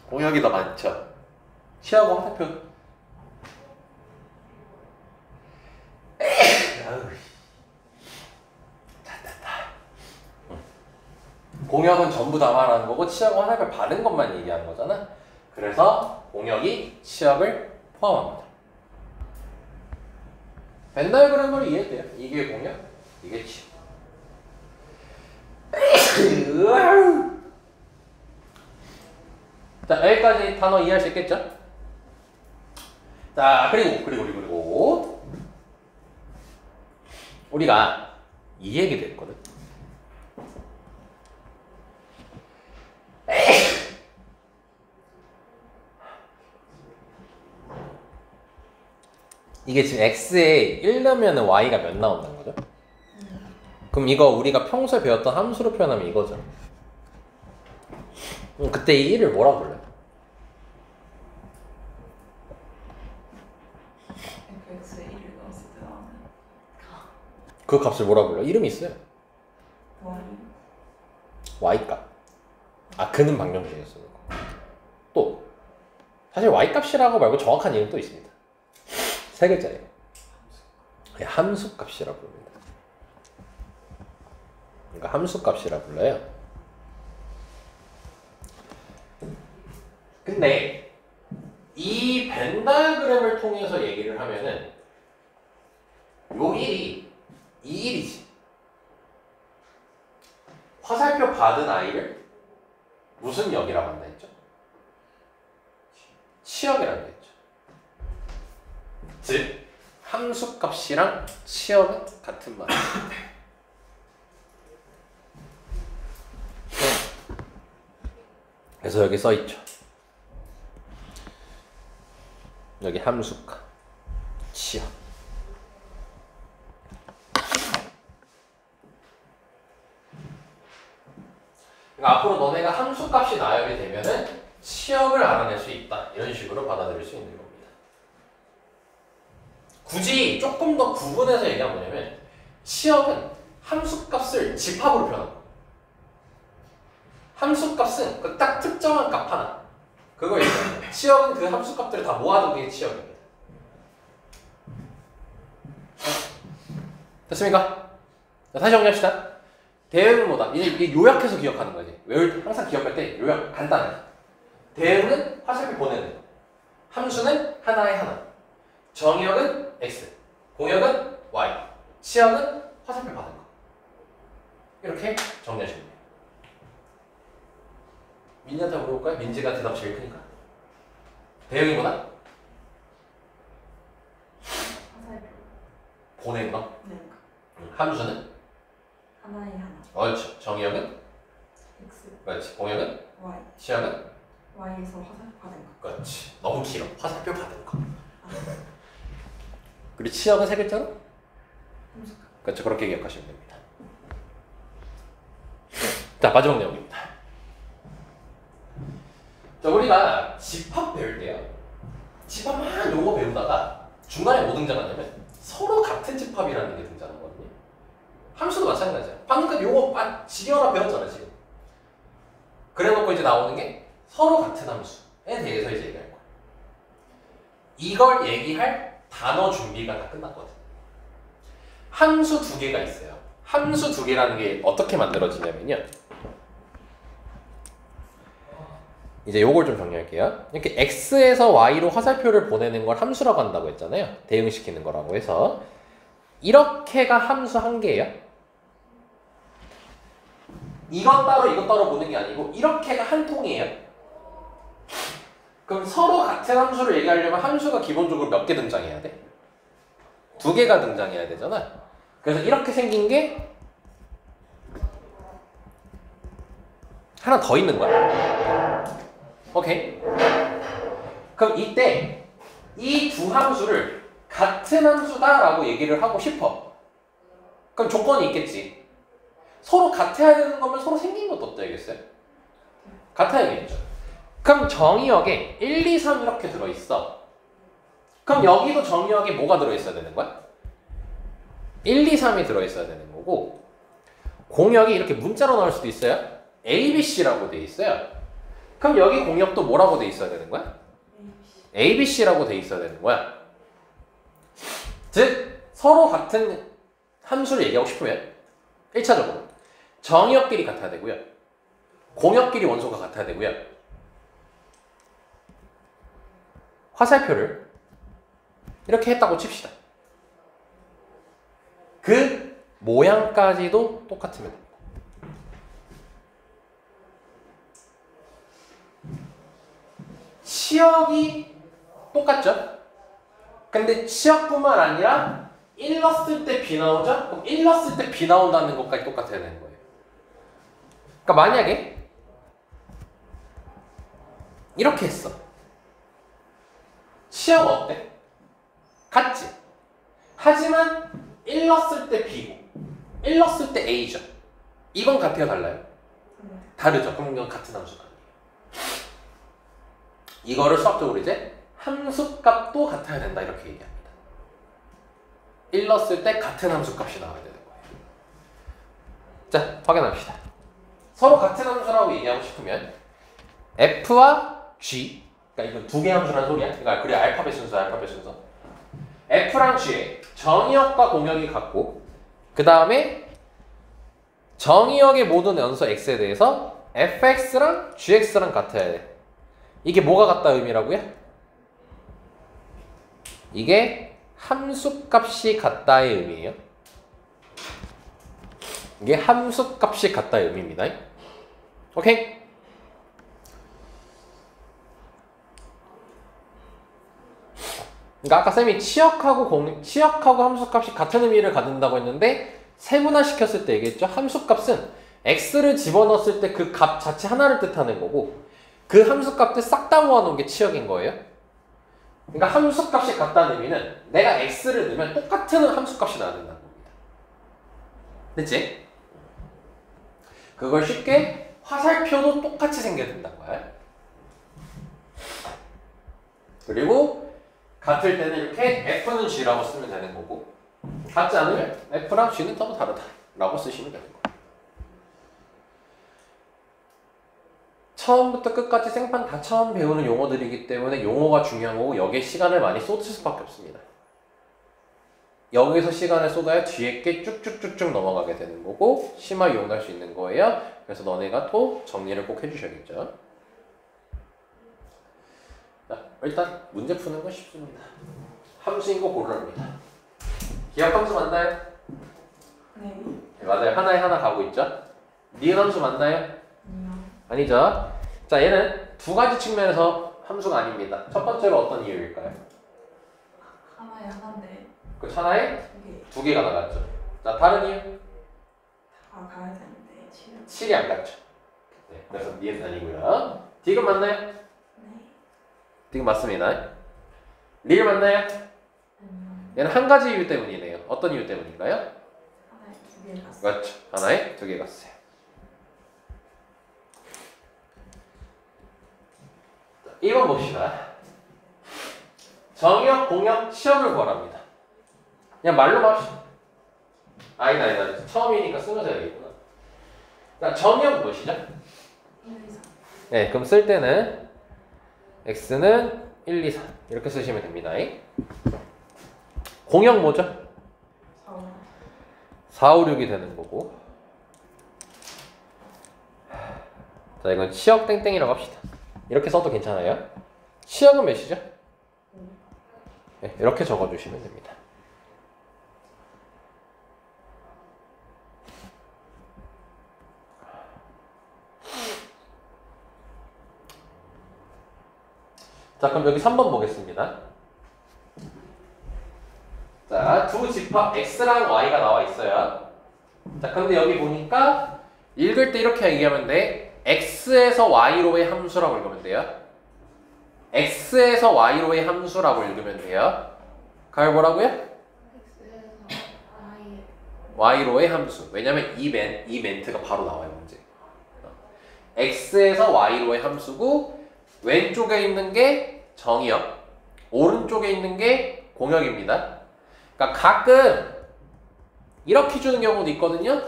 공역이 더 많죠. 치하고 화살표. 공역은 전부 다 말하는 거고 치역은 화살표 받은 것만 얘기하는 거잖아. 그래서 공역이 치역을 포함합니다. 벤 다이어그램으로 이해돼요. 이게 공역, 이게 치역. 자, 여기까지 단어 이해할 수 있겠죠? 자, 그리고 우리가 이 얘기도 했거든. 이게 지금 x에 1 넣으면 y가 몇 나온다는 거죠? 그럼 이거 우리가 평소에 배웠던 함수로 표현하면 이거죠. 그때 이 1을 뭐라고 불러요? fx에 1을 넣었을 때 나오는 그 값을 뭐라고 불러요? 이름이 있어요. y값. 아, 그는 방정식이었어. 또 사실 y값이라고 말고 정확한 이름 또 있습니다. 세 글자예요. 함수값이라고 부릅니다. 그러니까 함수값이라고 불러요. 근데 이 벤 다이어그램을 통해서 얘기를 하면은 요 1이 이 1이지. 화살표 받은 아이를 무슨 역이라고 한다 했죠? 치역이라고 했죠. 즉 함수값이랑 치역은 같은 말이에요. 그래서 여기 써있죠. 여기 함수값, 치역. 그러니까 앞으로 너네가 함수값이 나열이 되면은 치역을 알아낼 수 있다. 이런 식으로 받아들일 수 있는 겁니다. 굳이 조금 더 구분해서 얘기하면 뭐냐면 치역은 함수값을 집합으로 표현합니다. 함수값은 그 딱 특정한 값 하나. 그걸 얘기합니다. 치역은 그 함수값들을 다 모아둔 게 치역입니다. 됐습니까? 자, 다시 정리합시다. 대응은 뭐다? 이게 요약해서 기억하는 거지. 항상 기억할 때 요약 간단해. 대응은 화살표 보내는 거. 함수는 하나에 하나. 정의역은 x. 공역은 y. 치역은 화살표 받은 거. 이렇게 정리하시면 돼요. 민지한테 물어볼까요? 민지가 대답 제일 크니까. 대응이 뭐다? 화살표 보낸 거. 네. 함수는? 하나에 하나 그렇죠. 정의역은? x 그렇지. 공역은? y 치역은? y에서 화살표 받은 거 그렇지. 너무 길어. 화살표 받은 거. 그리고 치역은 세 글자로? 함수값 그렇죠. 그렇게 기억하시면 됩니다. 자, 마지막 내용입니다. 자, 우리가 집합 배울 때요. 집합만 요거 배우다가 중간에 뭐 등장하냐면 서로 같은 집합이라는 게 등장하거든요. 함수도 마찬가지야. 방금 요거 지겨라 배웠잖아, 지금. 그래 놓고 이제 나오는 게 서로 같은 함수에 대해서 이제 얘기할 거야. 이걸 얘기할 단어 준비가 다 끝났거든. 함수 두 개가 있어요. 함수 두 개라는 게 어떻게 만들어지냐면요. 이제 요걸 좀 정리할게요. 이렇게 x에서 y로 화살표를 보내는 걸 함수라고 한다고 했잖아요. 대응시키는 거라고 해서. 이렇게가 함수 한 개예요. 이건 따로 이건 따로 보는 게 아니고 이렇게가 한 통이에요. 그럼 서로 같은 함수를 얘기하려면 함수가 기본적으로 몇 개 등장해야 돼? 두 개가 등장해야 되잖아. 그래서 이렇게 생긴 게 하나 더 있는 거야. 오케이. 그럼 이때 이 두 함수를 같은 함수다라고 얘기를 하고 싶어. 그럼 조건이 있겠지. 서로 같아야 되는 거면 서로 생긴 것도 어때야겠어요? 같아야겠죠. 그럼 정의역에 1, 2, 3 이렇게 들어있어. 그럼 여기도 정의역에 뭐가 들어있어야 되는 거야? 1, 2, 3이 들어있어야 되는 거고 공역이 이렇게 문자로 나올 수도 있어요. A, B, C라고 돼 있어요. 그럼 여기 공역도 뭐라고 돼 있어야 되는 거야? A, B, C라고 돼 있어야 되는 거야. 즉 서로 같은 함수를 얘기하고 싶으면 1차적으로 정의역끼리 같아야 되고요. 공역끼리 원소가 같아야 되고요. 화살표를 이렇게 했다고 칩시다. 그 모양까지도 똑같으면 됩니다. 치역이 똑같죠? 근데 치역뿐만 아니라 1 넣었을 때 B 나오죠? 그럼 1 넣었을 때 B 나온다는 것까지 똑같아야 되는 거예요. 그러니까 만약에 이렇게 했어. 치역 어때? 같지? 하지만 1 넣었을 때 B고 1 넣었을 때 A죠. 이건 같아요? 달라요? 다르죠? 그럼 이건 같은 함수가 아니에요. 이거를 수학적으로 이제 함수값도 같아야 된다 이렇게 얘기합니다. 1 넣었을 때 같은 함수값이 나와야 되는 거예요. 자, 확인합시다. 서로 같은 함수라고 얘기하고 싶으면 F와 G, 그러니까 이건 두 개의 함수라는 소리야. 그러니까 그래 알파벳 순서. F랑 G의 정의역과 공역이 같고 그 다음에 정의역의 모든 연소 X에 대해서 fx랑 gx랑 같아야 돼. 이게 뭐가 같다 의미라고요? 이게 함수값이 같다의 의미예요. 이게 함수값이 같다의 의미입니다. 오케이? 그러니까 아까 쌤이 치역하고 함수값이 같은 의미를 갖는다고 했는데 세분화시켰을 때 얘기했죠. 함수값은 x를 집어넣었을 때 그 값 자체 하나를 뜻하는 거고 그 함수값들 싹 다 모아놓은 게 치역인 거예요. 그러니까 함수값이 같다는 의미는 내가 x를 넣으면 똑같은 함수값이 나야 된다는 겁니다. 됐지? 그걸 쉽게 화살표도 똑같이 생겨야 된다는 거야. 그리고 같을 때는 이렇게 f는 g라고 쓰면 되는 거고 같지 않으면 f랑 g는 너무 다르다 라고 쓰시면 되는 거예요. 처음부터 끝까지 생판 다 처음 배우는 용어들이기 때문에 용어가 중요한 거고 여기에 시간을 많이 쏟을 수밖에 없습니다. 여기서 시간을 쏟아야 뒤에 게 쭉쭉쭉쭉 넘어가게 되는 거고 심화 이용할 수 있는 거예요. 그래서 너네가 또 정리를 꼭 해주셔야겠죠. 자, 일단 문제 푸는 건 쉽습니다. 함수인 거 고르랍니다. 기억 함수 맞나요? 네. 네, 맞아요. 하나에 하나 가고 있죠. 니은 함수 맞나요? 아니죠. 자, 얘는 두 가지 측면에서 함수가 아닙니다. 첫 번째로 어떤 이유일까요? 하나에 하나인데 그 하나에 두 개가 나갔죠. 자, 다른 이유? 다 가야 되는데 7이 안 갔죠. 네, 그래서 니은 아니고요. 디귿 맞나요? 네. 디귿 맞습니다. 리을 맞나요? 얘는 한 가지 이유 때문이네요. 어떤 이유 때문인가요? 하나에 두 개 갔어. 맞죠. 하나에 두 개 갔어요. 1번 봅시다. 정역, 공역, 치역을 구하랍니다. 그냥 말로 합시다. 아니다. 처음이니까 쓰면서 해야겠구나. 자, 정역 무엇이죠? 1, 2, 3. 네, 그럼 쓸 때는 x는 1, 2, 3 이렇게 쓰시면 됩니다. 공역 뭐죠? 4, 5. 4, 5, 6이 되는 거고. 자, 이건 치역 땡땡이라고 합시다. 이렇게 써도 괜찮아요. 치역은 몇이죠? 네, 이렇게 적어주시면 됩니다. 자, 그럼 여기 3번 보겠습니다. 자, 두 집합 x랑 y가 나와 있어요. 자, 근데 여기 보니까 읽을 때 이렇게 얘기하면 돼. x에서 y로의 함수라고 읽으면 돼요. x에서 y로의 함수라고 읽으면 돼요. 가요 뭐라고요? X에서 y로의 함수. 왜냐면 이 멘트가 바로 나와요, 문제. x에서 y로의 함수고 왼쪽에 있는 게 정의역, 오른쪽에 있는 게 공역입니다. 그러니까 가끔 이렇게 주는 경우도 있거든요.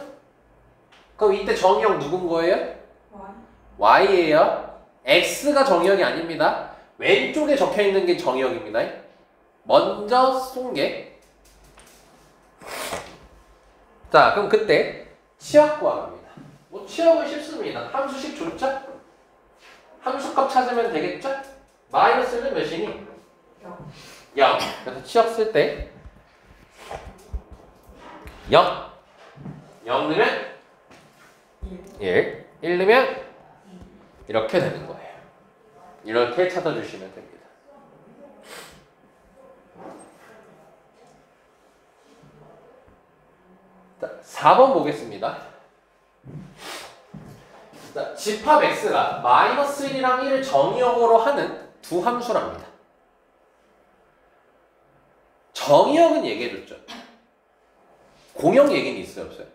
그럼 이때 정의역 누군 거예요? y예요. x가 정의역이 아닙니다. 왼쪽에 적혀있는 게 정의역입니다. 먼저 쏜 게. 자, 그럼 그때 치역 구합니다. 뭐 취업은 쉽습니다. 함수식 좋죠? 함수값 찾으면 되겠죠? 마이너스는 몇이니? 0. 그래서 취업 쓸 때 0. 0 넣으면 1. 1 넣으면 이렇게 되는 거예요. 이렇게 찾아주시면 됩니다. 자, 4번 보겠습니다. 자, 집합 x가 마이너스 1이랑 1을 정의역으로 하는 두 함수랍니다. 정의역은 얘기해줬죠. 공역 얘기는 있어요, 없어요?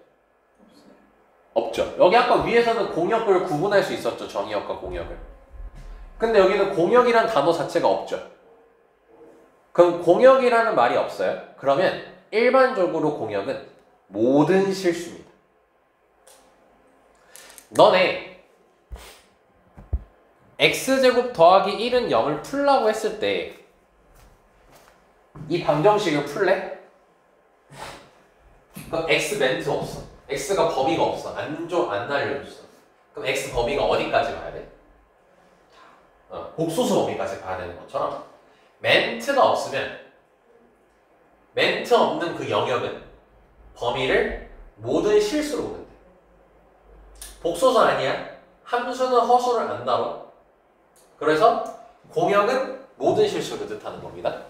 없죠. 여기 아까 위에서는 공역을 구분할 수 있었죠. 정의역과 공역을. 근데 여기는 공역이란 단어 자체가 없죠. 그럼 공역이라는 말이 없어요. 그러면 일반적으로 공역은 모든 실수입니다. 너네 x제곱 더하기 1은 0을 풀라고 했을 때 이 방정식을 풀래? 그럼 x 멘트 없어. x가 범위가 없어. 안 알려줬어. 그럼 x 범위가 어디까지 가야 돼? 복소수 범위까지 가야 되는 것처럼 멘트가 없으면 멘트 없는 그 영역은 범위를 모든 실수로 보면 돼. 복소수 아니야. 함수는 허수를 안 다뤄. 그래서 공역은 모든 실수를 뜻하는 겁니다.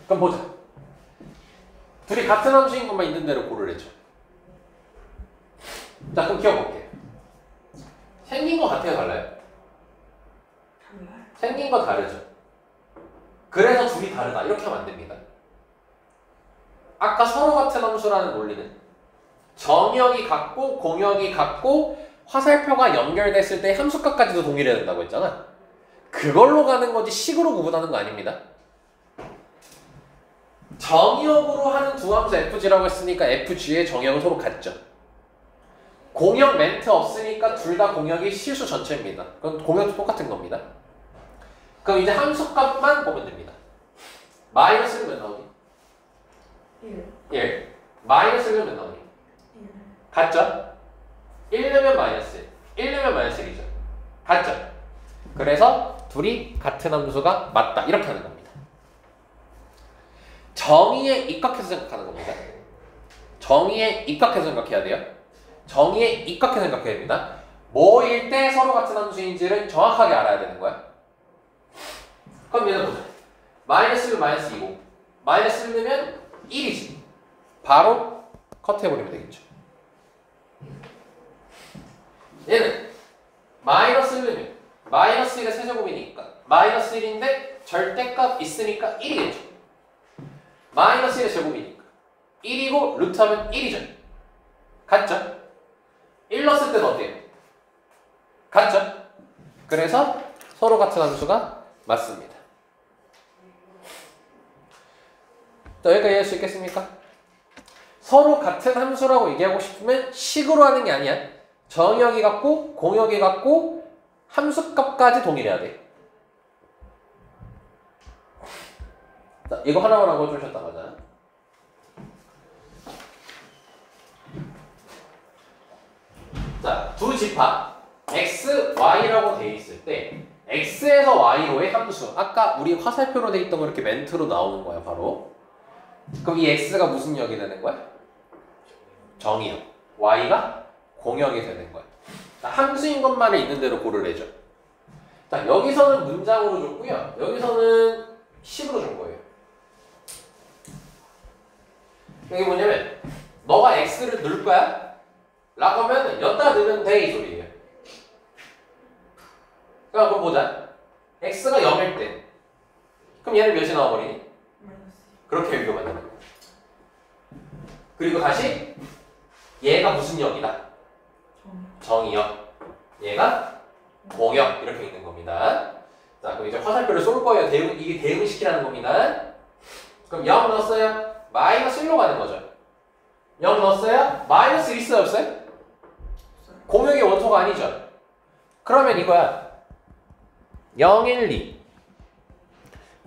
그럼 보자. 둘이 같은 함수인 것만 있는 대로 고르래죠. 자, 그럼 기억볼게. 생긴 거 같아요, 달라요? 생긴 거 다르죠. 그래서 둘이 다르다. 이렇게 하면 안 됩니다. 아까 서로 같은 함수라는 논리는 정역이 같고 공역이 같고 화살표가 연결됐을 때 함수값까지도 동일해야 된다고 했잖아. 그걸로 가는 거지 식으로 구분하는 거 아닙니다. 정역으로 하는 두 함수 FG라고 했으니까 FG의 정역은 서로 같죠. 공역 멘트 없으니까 둘 다 공역이 실수 전체입니다. 그럼 공역도 똑같은 겁니다. 그럼 이제 함수값만 보면 됩니다. 마이너스는 몇 나오니? 1. 마이너스는 몇 나오니? 1. 같죠? 1 넣으면 마이너스 1 넣으면 마이너스 1이죠. 같죠? 그래서 둘이 같은 함수가 맞다. 이렇게 하는 겁니다. 정의에 입각해서 생각하는 겁니다. 정의에 입각해서 생각해야 돼요. 정의에 입각해서 생각해야 됩니다. 뭐일 때 서로 같은 함수인지를 정확하게 알아야 되는 거야. 그럼 얘는 보자. 마이너스면 마이너스 2고 마이너스 1 넣으면 1이지. 바로 컷해버리면 되겠죠. 얘는 마이너스 1 넣으면 마이너스 1의 세제곱이니까 마이너스 1인데 절대값 있으니까 1이겠죠. 마이너스 1의 제곱이니까 1이고 루트하면 1이죠. 같죠? 1 넣었을 때는 어때요? 같죠? 그래서 서로 같은 함수가 맞습니다. 자, 여기까지 이해할 수 있겠습니까? 서로 같은 함수라고 얘기하고 싶으면 식으로 하는 게 아니야. 정역이 같고 공역이 같고 함수값까지 동일해야 돼. 자, 이거 하나만 하고 해주셨다 가자. 자, 두 집합 x, y라고 되어 있을 때 x에서 y로의 함수. 아까 우리 화살표로 되어 있던 거 이렇게 멘트로 나오는 거야, 바로. 그럼 이 x가 무슨 역이 되는 거야? 정의역. y가 공역이 되는 거야. 자, 함수인 것만을 있는 대로 고르래죠. 자, 여기서는 문장으로 줬고요. 여기서는 식으로 준 거예요. 이게 뭐냐면 너가 x를 넣을 거야? 라고 하면 여기다 넣으면 돼, 이 소리예요. 그럼 그거 보자. x가 0일 때 그럼 얘는 몇이 나와버리니? 그렇게 비교만 되는 거야. 그리고 다시 얘가 무슨 역이다? 정의역. 얘가 공역. 이렇게 있는 겁니다. 자, 그럼 이제 화살표를 쏠 거예요. 이게 대응시키라는 겁니다. 그럼 0 넣었어요? 마이너스 1로 가는 거죠. 0 넣었어요? 마이너스 1 있어요, 없어요? 공역의 원소가 아니죠. 그러면 이거야. 0, 1, 2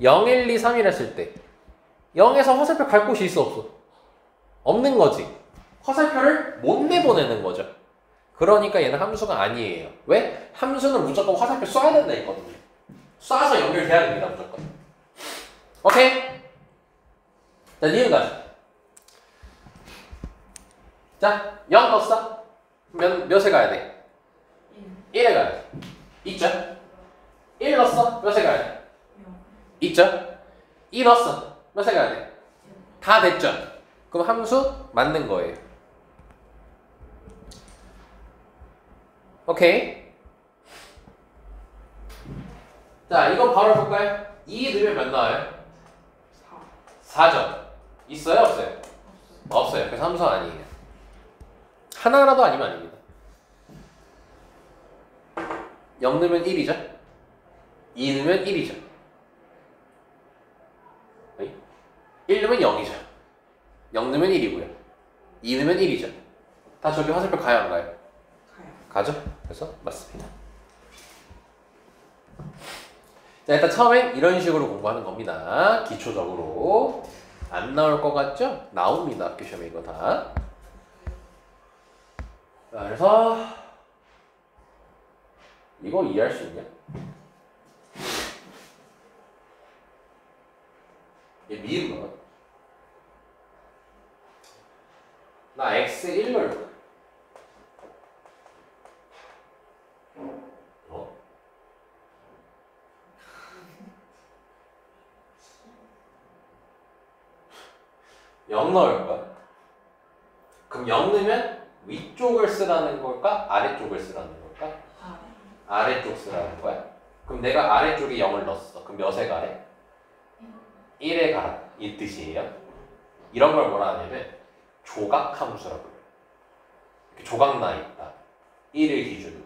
0, 1, 2, 3이라 했을 때 0에서 화살표 갈 곳이 있어, 없어? 없는 거지. 화살표를 못 내보내는 거죠. 그러니까 얘는 함수가 아니에요. 왜? 함수는 무조건 화살표 쏴야 된다 했거든요. 쏴서 연결돼야 됩니다. 무조건. 오케이? 자, 니은 가자. 자, 0 넣었어? 몇에 가야 돼? 1에 가야 돼. 있죠? 1 넣었어? 몇에 가야 돼? 있죠? 2 넣었어? 몇에 가야 돼? 다 됐죠? 그럼 함수 맞는 거예요. 오케이? 자, 이건 바로 해볼까요? 2 넣으면 몇 나와요? 4점. 있어요? 없어요? 없어요. 그래서 함수 아니에요. 하나라도 아니면 아닙니다. 0 넣으면 1이죠? 2 넣으면 1이죠? 1 넣으면 0이죠? 0 넣으면 1이고요. 2 넣으면 1이죠? 다 저기 화살표 가요 안 가요? 가죠? 그래서 맞습니다. 자, 일단 처음엔 이런 식으로 공부하는 겁니다. 기초적으로. 안 나올 것 같죠? 나옵니다. 학교 시험에 이거 다. 자, 그래서 이거 이해할 수 있냐? 얘 미음은 나 x 1 넣을 거야. 어? 영 넣을 거야. 그럼 0 넣으면 위쪽을 쓰라는 걸까? 아래쪽을 쓰라는 걸까? 아래쪽 쓰라는 거야. 그럼 내가 아래쪽에 0을 넣었어. 그럼 몇에 가래? 1에 가라. 이 뜻이에요. 이런 걸 뭐라 하냐면 조각함수라고 해요. 이렇게 조각 나 있다. 1을 기준으로.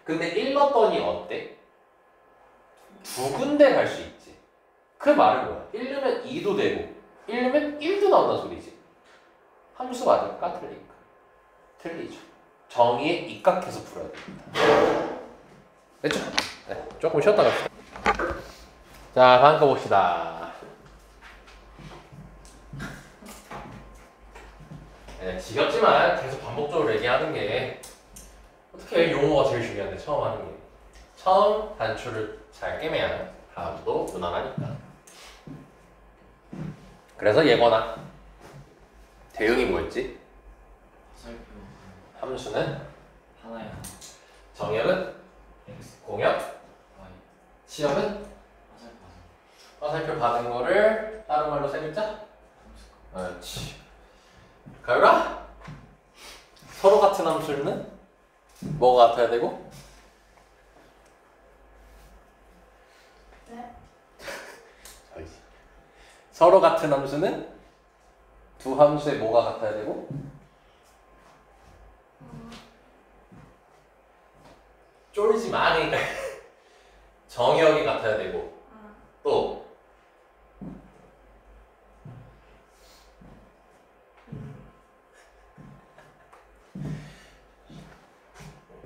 근데 1 넣었더니 어때? 두 군데 갈 수 있지. 그 말은 뭐야? 1 넣으면 2도 되고 1 넣으면 1도 나온다는 소리지. 함수 맞을까? 틀릴까? 틀리죠. 정의에 입각해서 풀어야 됩니다. 됐죠? 네, 조금 쉬었다 갑시다. 자, 다음 거 봅시다. 네, 지겹지만 계속 반복적으로 얘기하는 게 어떻게 용어가 제일 중요한데 처음 하는 게 처음 단추를 잘 깨매야 다음도 무난하니까. 그래서 예거나 대응이 뭐였지? 화살표 함수는 하나야. 정역은 X 공역, Y 시험은 화살표 화살표 받은 거를 다른 말로 세 글자? 함수. 그렇지. 가율아? 서로 같은 함수는 뭐가 같아야 되고? 네? 서로 같은 함수는 두 함수의 뭐가 같아야 되고? 쫄지 마. 그러니까 정역이 같아야 되고 또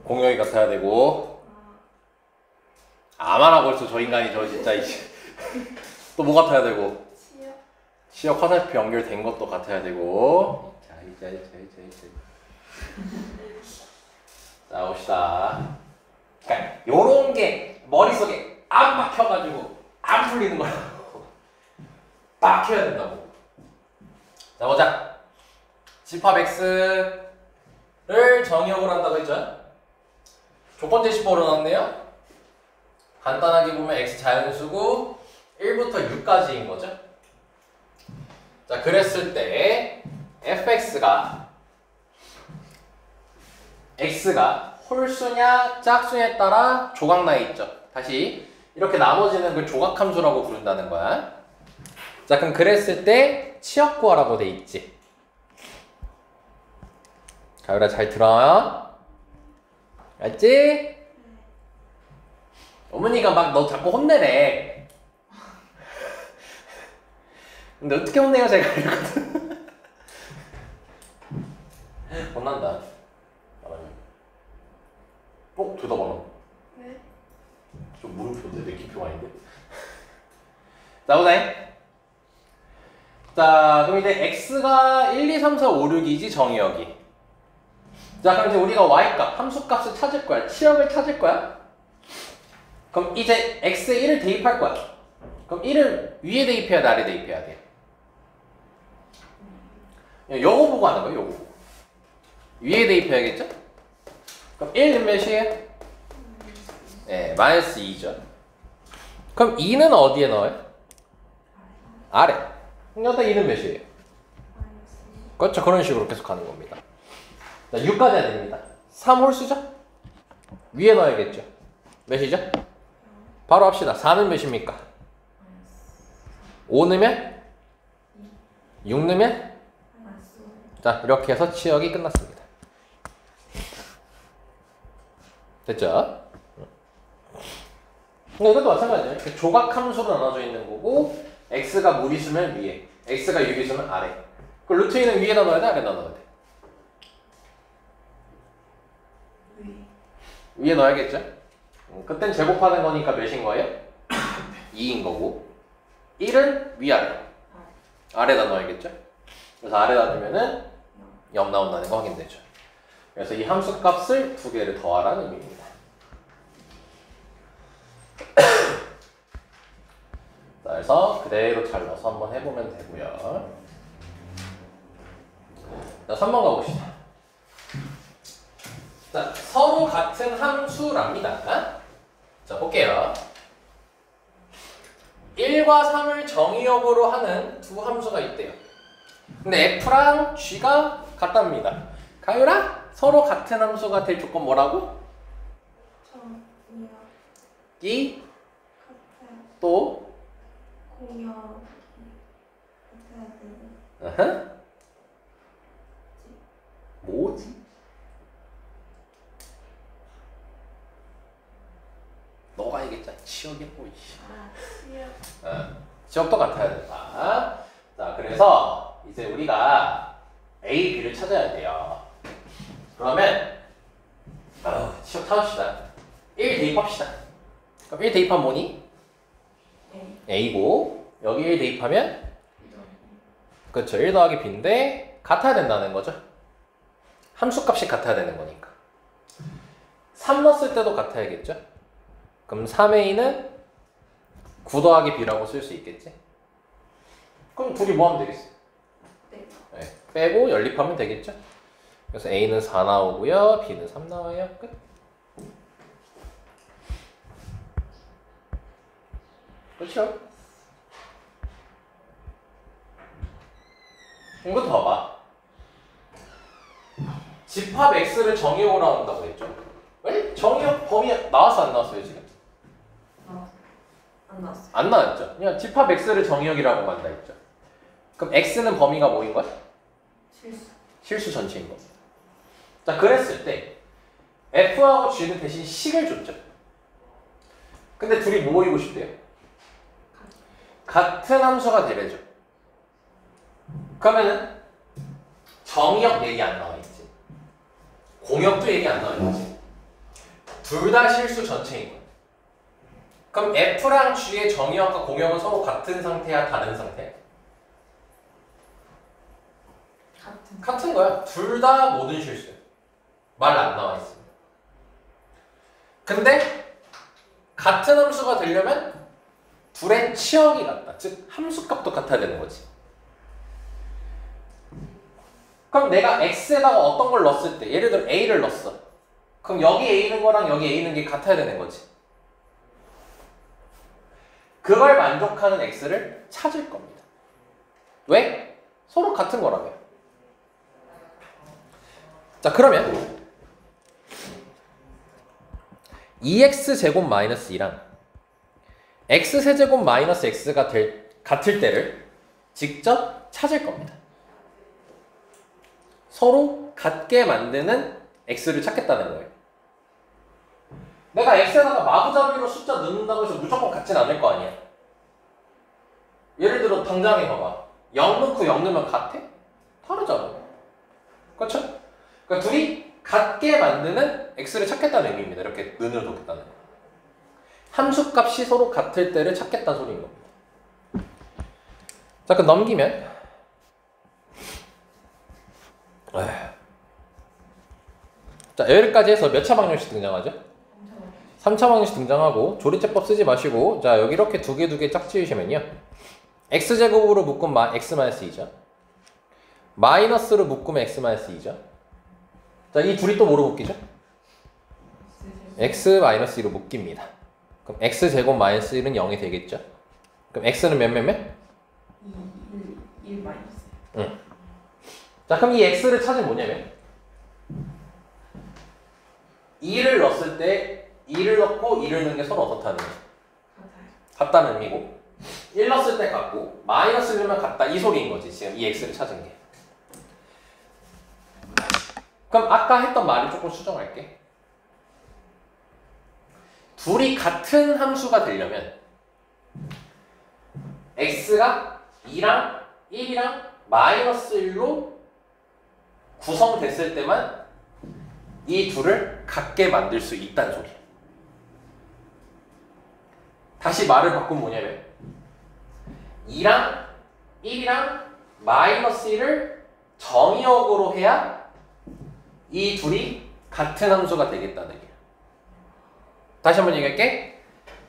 공역이 같아야 되고 아마나 벌써 저 인간이 저 진짜 또 뭐 같아야 되고 시역 화살표 연결된 것도 같아야 되고 자 봅시다. 그러니까 요런 게 머릿속에 안 박혀가지고 안 풀리는 거라고. 박혀야 된다고. 자 보자. 집합 x를 정의역으로 한다고 했죠? 조건 제시법으로 나왔네요. 간단하게 보면 x 자연수고 1부터 6까지인 거죠. 자 그랬을 때 fx가 x가 홀수냐 짝수냐에 따라 조각 나 있죠. 다시 이렇게 나머지는 그 조각함수라고 부른다는 거야. 자 그럼 그랬을 때 치역 구하라고 돼 있지. 가율아 잘 들어. 알지? 어머니가 막 너 자꾸 혼내래. 근데 어떻게 혼내요 제가 이러거든. 혼난다. 대답하나? 네? 좀 물음표인데 느낌표 아닌데? 자 보자. 자 그럼 이제 x가 1, 2, 3, 4, 5, 6이지 정의역이. 자, 그럼 이제 우리가 y값, 함수값을 찾을 거야. 치역을 찾을 거야. 그럼 이제 x에 1을 대입할 거야. 그럼 1을 위에 대입해야 돼, 아래 대입해야 돼? 요거 보고 하는 거야, 요거 보고. 위에 대입해야겠죠? 그럼 1은 몇이에요? 네, 마이너스 2죠. 그럼 2는 어디에 넣어요? 아래. 그럼 여기다 2는 몇이에요? 그렇죠. 그런 식으로 계속 가는 겁니다. 자, 6까지 해야 됩니다. 3 홀수죠? 위에 넣어야겠죠. 몇이죠? 바로 합시다. 4는 몇입니까? 5 넣으면? 6 넣으면? 자, 이렇게 해서 치역이 끝났습니다. 됐죠? 이것도 마찬가지예요. 조각 함수로 나눠져 있는 거고 x가 무리수면 위에, x가 유리수면 아래. 그 루트 2는 위에다 넣어야 돼, 아래다 넣어야 돼? 위에 넣어야겠죠? 그땐 제곱하는 거니까 몇인 거예요? 2인 거고 1은 위아래, 아래다 넣어야겠죠? 그래서 아래다 넣으면은 0 나온다는 거 확인되죠. 그래서 이 함수 값을 두 개를 더하라는 의미입니다. 자, 그래서 그대로 잘라서 한번 해보면 되고요. 자, 3번 가봅시다. 자, 서로 같은 함수랍니다. 자, 볼게요. 1과 3을 정의역으로 하는 두 함수가 있대요. 근데 f랑 g가 같답니다. 가율아, 서로 같은 함수가 될 조건 뭐라고? 이 또 뭐지? 너가 얘기했잖아. 치역이라고. 지역도 같아야 된다. 자, 그래서 이제 우리가 A, B를 찾아야 돼요. 그러면 치역 찾읍시다. 1 대입합시다. 그럼 1 대입하면 뭐니? A고 여기 1 대입하면 그렇죠. 1 더하기 B인데 같아야 된다는 거죠. 함수값이 같아야 되는 거니까. 3 넣었을 때도 같아야겠죠. 그럼 3A는 9 더하기 B라고 쓸 수 있겠지? 그럼 둘이 뭐 하면 되겠어? 네, 빼고 연립하면 되겠죠? 그래서 A는 4 나오고요. B는 3 나와요. 끝. 그렇죠? 이것도 봐봐. 집합 X를 정의역으로 한다고 했죠? 왜? 정의역 범위 나왔어 안 나왔어요 지금? 안 나왔어요. 안 나왔죠? 그냥 집합 X를 정의역이라고 한다 했죠. 그럼 X는 범위가 뭐인 거야? 실수 전체인 거. 자, 그랬을 때 F하고 G는 대신 식을 줬죠. 근데 둘이 뭐 보이고 싶대요? 같은 함수가 되래죠. 그러면은 정의역 얘기 안 나와 있지. 공역도 얘기 안 나와 있지. 둘 다 실수 전체인 거야. 그럼 F랑 G의 정의역과 공역은 서로 같은 상태야, 다른 상태야? 같은 거야. 둘 다 모든 실수야. 말 안 나와 있어. 근데 같은 함수가 되려면 둘의 치역이 같다. 즉 함수값도 같아야 되는 거지. 그럼 내가 x에다가 어떤 걸 넣었을 때 예를 들어 a를 넣었어. 그럼 여기 a는 거랑 여기 a는 게 같아야 되는 거지. 그걸 만족하는 x를 찾을 겁니다. 왜? 서로 같은 거라며. 자, 그러면 2x제곱 마이너스 2랑 x세제곱 마이너스 x가 같을 때를 직접 찾을 겁니다. 서로 같게 만드는 x를 찾겠다는 거예요. 내가 x에다가 마구잡이로 숫자 넣는다고 해서 무조건 같진 않을 거 아니야. 예를 들어 당장에 봐봐. 0 넣고 0 넣으면 같아? 다르잖아. 그렇죠? 그러니까 둘이 같게 만드는 x를 찾겠다는 의미입니다. 이렇게 눈으로 놓겠다는 거. 함수값이 서로 같을 때를 찾겠다는 소리인 겁니다. 자, 그럼 넘기면 자, 여기까지 해서 몇 차 방정식 등장하죠? 3차 방정식 등장하고 조리제법 쓰지 마시고 자, 여기 이렇게 두 개 짝 지으시면요. x제곱으로 묶으면 x-2죠. 마이너스로 묶으면 x-2죠. 자, 이 둘이 또 뭐로 묶이죠? x-2로 묶입니다. 그럼 x제곱 마이너스 1은 0이 되겠죠? 그럼 x는 몇? 1 마이너스. 응. 자, 그럼 이 x를 찾으면 뭐냐면 2를 넣었을 때 2를 넣고 2를 넣는 게 서로 어떻다는 거죠? 같다는 의미고 1 넣었을 때 같고 마이너스 1면 같다 이 소리인 거지. 지금 이 x를 찾은 게. 그럼 아까 했던 말을 조금 수정할게. 둘이 같은 함수가 되려면 x가 2랑 1이랑 마이너스 1로 구성됐을 때만 이 둘을 같게 만들 수 있다는 소리야. 다시 말을 바꾸면 뭐냐면 2랑 1이랑 마이너스 1을 정의역으로 해야 이 둘이 같은 함수가 되겠다는 얘기야. 다시 한번 얘기할게.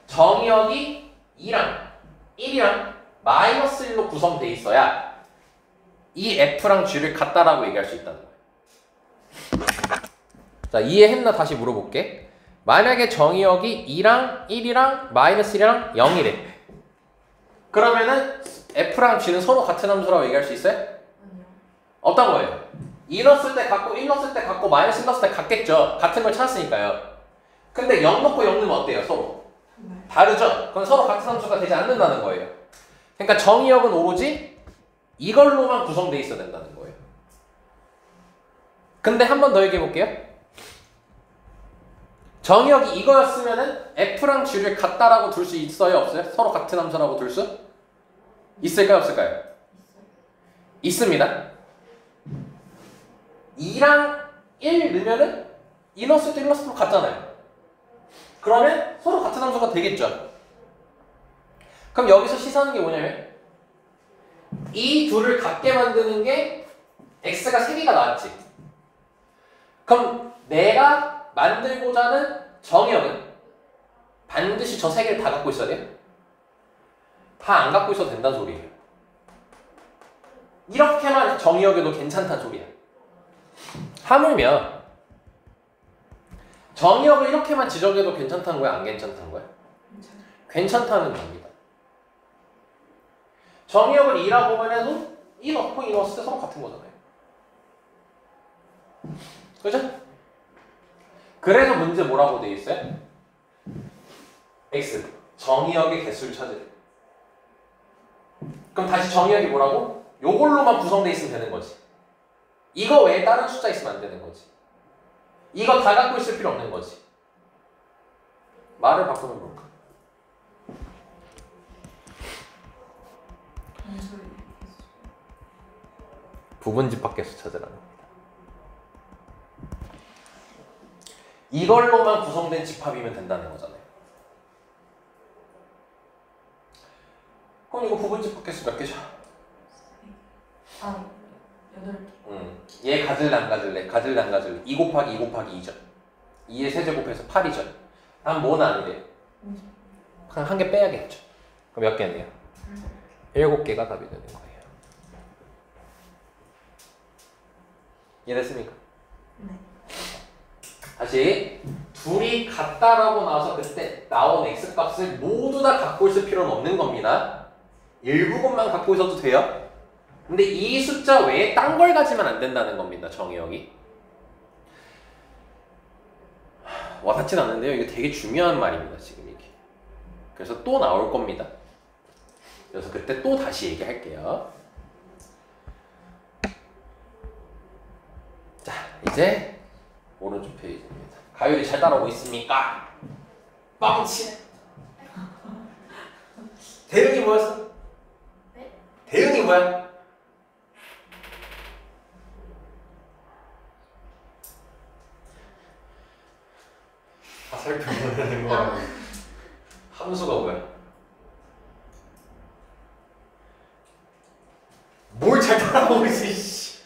정의역이 2랑 1이랑 마이너스 1로 구성돼 있어야 이 f랑 g를 같다라고 얘기할 수 있다는 거야. 자, 이해했나? 다시 물어볼게. 만약에 정의역이 2랑 1이랑 마이너스 1이랑 0이래. 그러면은 f랑 g는 서로 같은 함수라고 얘기할 수 있어요? 아니요. 없단 거예요. 2 넣었을 때 같고 1 넣었을 때 같고 마이너스 1 넣었을 때 같겠죠. 같은 걸 찾았으니까요. 근데 0 넣고 0 넣으면 어때요? 서로 다르죠? 그럼 서로 같은 함수가 되지 않는다는 거예요. 그러니까 정의역은 오로지 이걸로만 구성되어 있어야 된다는 거예요. 근데 한 번 더 얘기해 볼게요. 정의역이 이거였으면은 f랑 g를 같다라고 둘 수 있어요? 없어요? 서로 같은 함수라고 둘 수? 있을까요? 없을까요? 있습니다. 2랑 1 넣으면은 2 넣었을 때 1 넣었을 때 같잖아요. 그러면 서로 같은 함수가 되겠죠. 그럼 여기서 시사하는 게 뭐냐면 이 둘을 같게 만드는 게 x가 3개가 나왔지. 그럼 내가 만들고자 하는 정의역은 반드시 저 3개를 다 갖고 있어야 돼요? 다 안 갖고 있어도 된다는 소리예요. 이렇게만 정의역에도 괜찮다는 소리야. 하물며 정의역을 이렇게만 지정해도 괜찮다는 거야? 안 괜찮다는 거야? 괜찮다는 겁니다. 정의역을 2라고만 해도 1 넣고 2 넣었을 때 서로 같은 거잖아요. 그죠? 그래서 문제 뭐라고 돼 있어요? x 정의역의 개수를 찾으래. 그럼 다시 정의역이 뭐라고? 요걸로만 구성돼 있으면 되는 거지. 이거 외에 다른 숫자 있으면 안 되는 거지. 이거 다 갖고 있을 필요 없는 거지. 말을 바꾸면 뭘까? 부분집합 개수 찾으라는 겁니다. 이걸로만 구성된 집합이면 된다는 거잖아요. 그럼 이거 부분집합 개수 몇 개죠? 8개. 얘 가질래 안 가질래? 가질래 안 가질래? 2 곱하기 2 곱하기 2죠. 2의 세제곱해서 8이죠. 다음 뭐는 아니래? 그냥 한 개 빼야겠죠. 그럼 몇 개네요? 7개가 답이 되는 거예요. 이해됐습니까? 네. 다시 둘이 같다라고 나와서 그때 나온 x값을 모두 다 갖고 있을 필요는 없는 겁니다. 일부분만 갖고 있어도 돼요. 근데 이 숫자 외에 딴 걸 가지면 안 된다는 겁니다. 정의역이. 와닿진 않는데요. 이거 되게 중요한 말입니다. 지금 이게. 그래서 또 나올 겁니다. 그래서 그때 또 다시 얘기할게요. 자, 이제 오른쪽 페이지입니다. 가율이 잘 따라오고 있습니까? 뻥치네. 대응이 뭐였어? 네? 대응이 뭐야? 화살표 보내는 거 함수가 뭐야? 뭘 잘 따라오고 있어, 씨.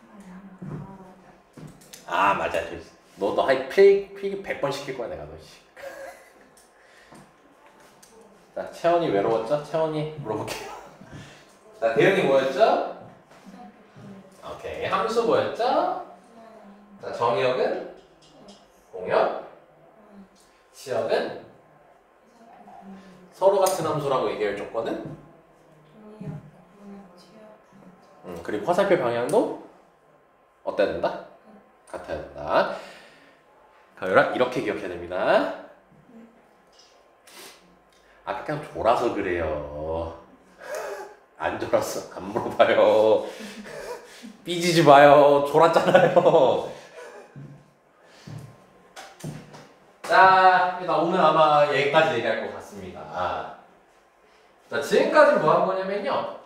하나야. 필기 100번 시킬 거야 내가 너. 자, 채원이 외로웠죠? 채원이 물어볼게요. 자, 대응이 뭐였죠? 오케이. 함수 뭐였죠? 자, 정의역은 공역, 시역은 서로 같은 함수라고 얘기할 조건은 그리고 화살표 방향도 어때야 된다? 같아야 된다. 가요라 이렇게 기억해야 됩니다. 아까 그냥 졸아서 그래요. 안 졸았어. 안 물어봐요. 삐지지 마요. 졸았잖아요. 자, 나 오늘 아마 여기까지 얘기할 것 같습니다. 자, 지금까지 뭐 한 거냐면요.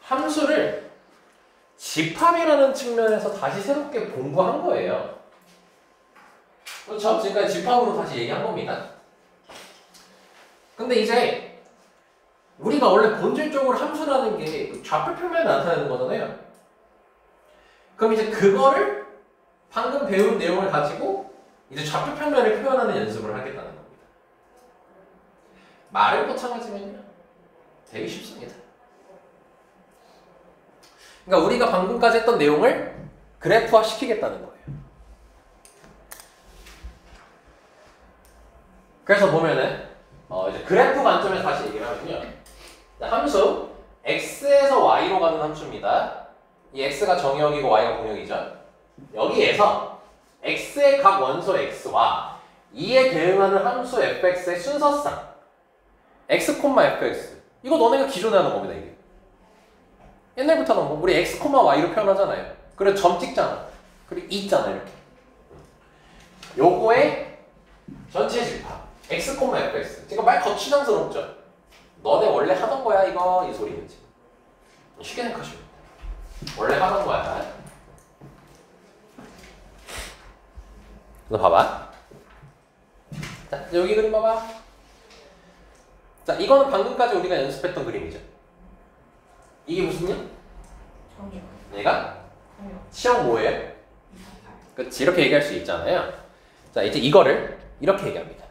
함수를 집합이라는 측면에서 다시 새롭게 공부한 거예요. 그렇죠? 지금까지 집합으로 다시 얘기한 겁니다. 근데 이제 우리가 원래 본질적으로 함수라는 게 좌표 표면에 나타나는 거잖아요. 그럼 이제 그거를 방금 배운 내용을 가지고 이제 좌표 평면을 표현하는 연습을 하겠다는 겁니다. 말은 거창하지만요. 되게 쉽습니다. 그러니까 우리가 방금까지 했던 내용을 그래프화 시키겠다는 거예요. 그래서 보면은 이제 그래프 관점에서 다시 얘기를 하면요. 함수 x에서 y로 가는 함수입니다. 이 x가 정의역이고 y가 공역이죠. 여기에서 x의 각 원소 x와 이에 대응하는 함수 fx의 순서상 x, fx 이거 너네가 기존에 하는 겁니다. 이게 옛날부터 하는 거. 우리 x, y로 표현하잖아요. 그래 점 찍잖아. 그리고 있잖아 이렇게. 요거의 전체 집합 x, fx 지금 말 거추장스럽죠? 너네 원래 하던 거야 이거 이 소리는 지금 쉽게 생각하시면 원래 하던 거야. 너 봐봐. 자 여기 그림 봐봐. 자 이거는 방금까지 우리가 연습했던 그림이죠. 이게 무슨요? 정의역. 얘가 공역. 시험 뭐예요? 그치 이렇게 얘기할 수 있잖아요. 자 이제 이거를 이렇게 얘기합니다.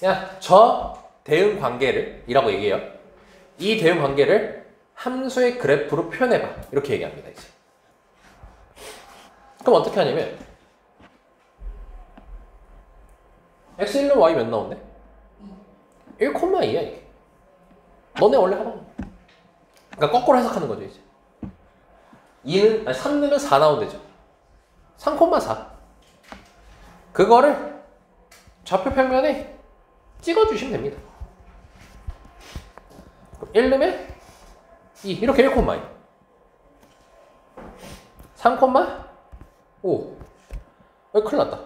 야, 저 대응 관계를 이라고 얘기해요. 이 대응 관계를 함수의 그래프로 표현해봐. 이렇게 얘기합니다. 이제. 그럼 어떻게 하냐면 x 1은 y 몇 나온대? 1,2야 이게. 너네 원래 하던 거. 그러니까 거꾸로 해석하는 거죠 이제. 3 넣으면 4 나온대죠. 3,4. 그거를 좌표 평면에 찍어주시면 됩니다. 1 넣으면 2 이렇게 1,2 3,5 큰일 났다.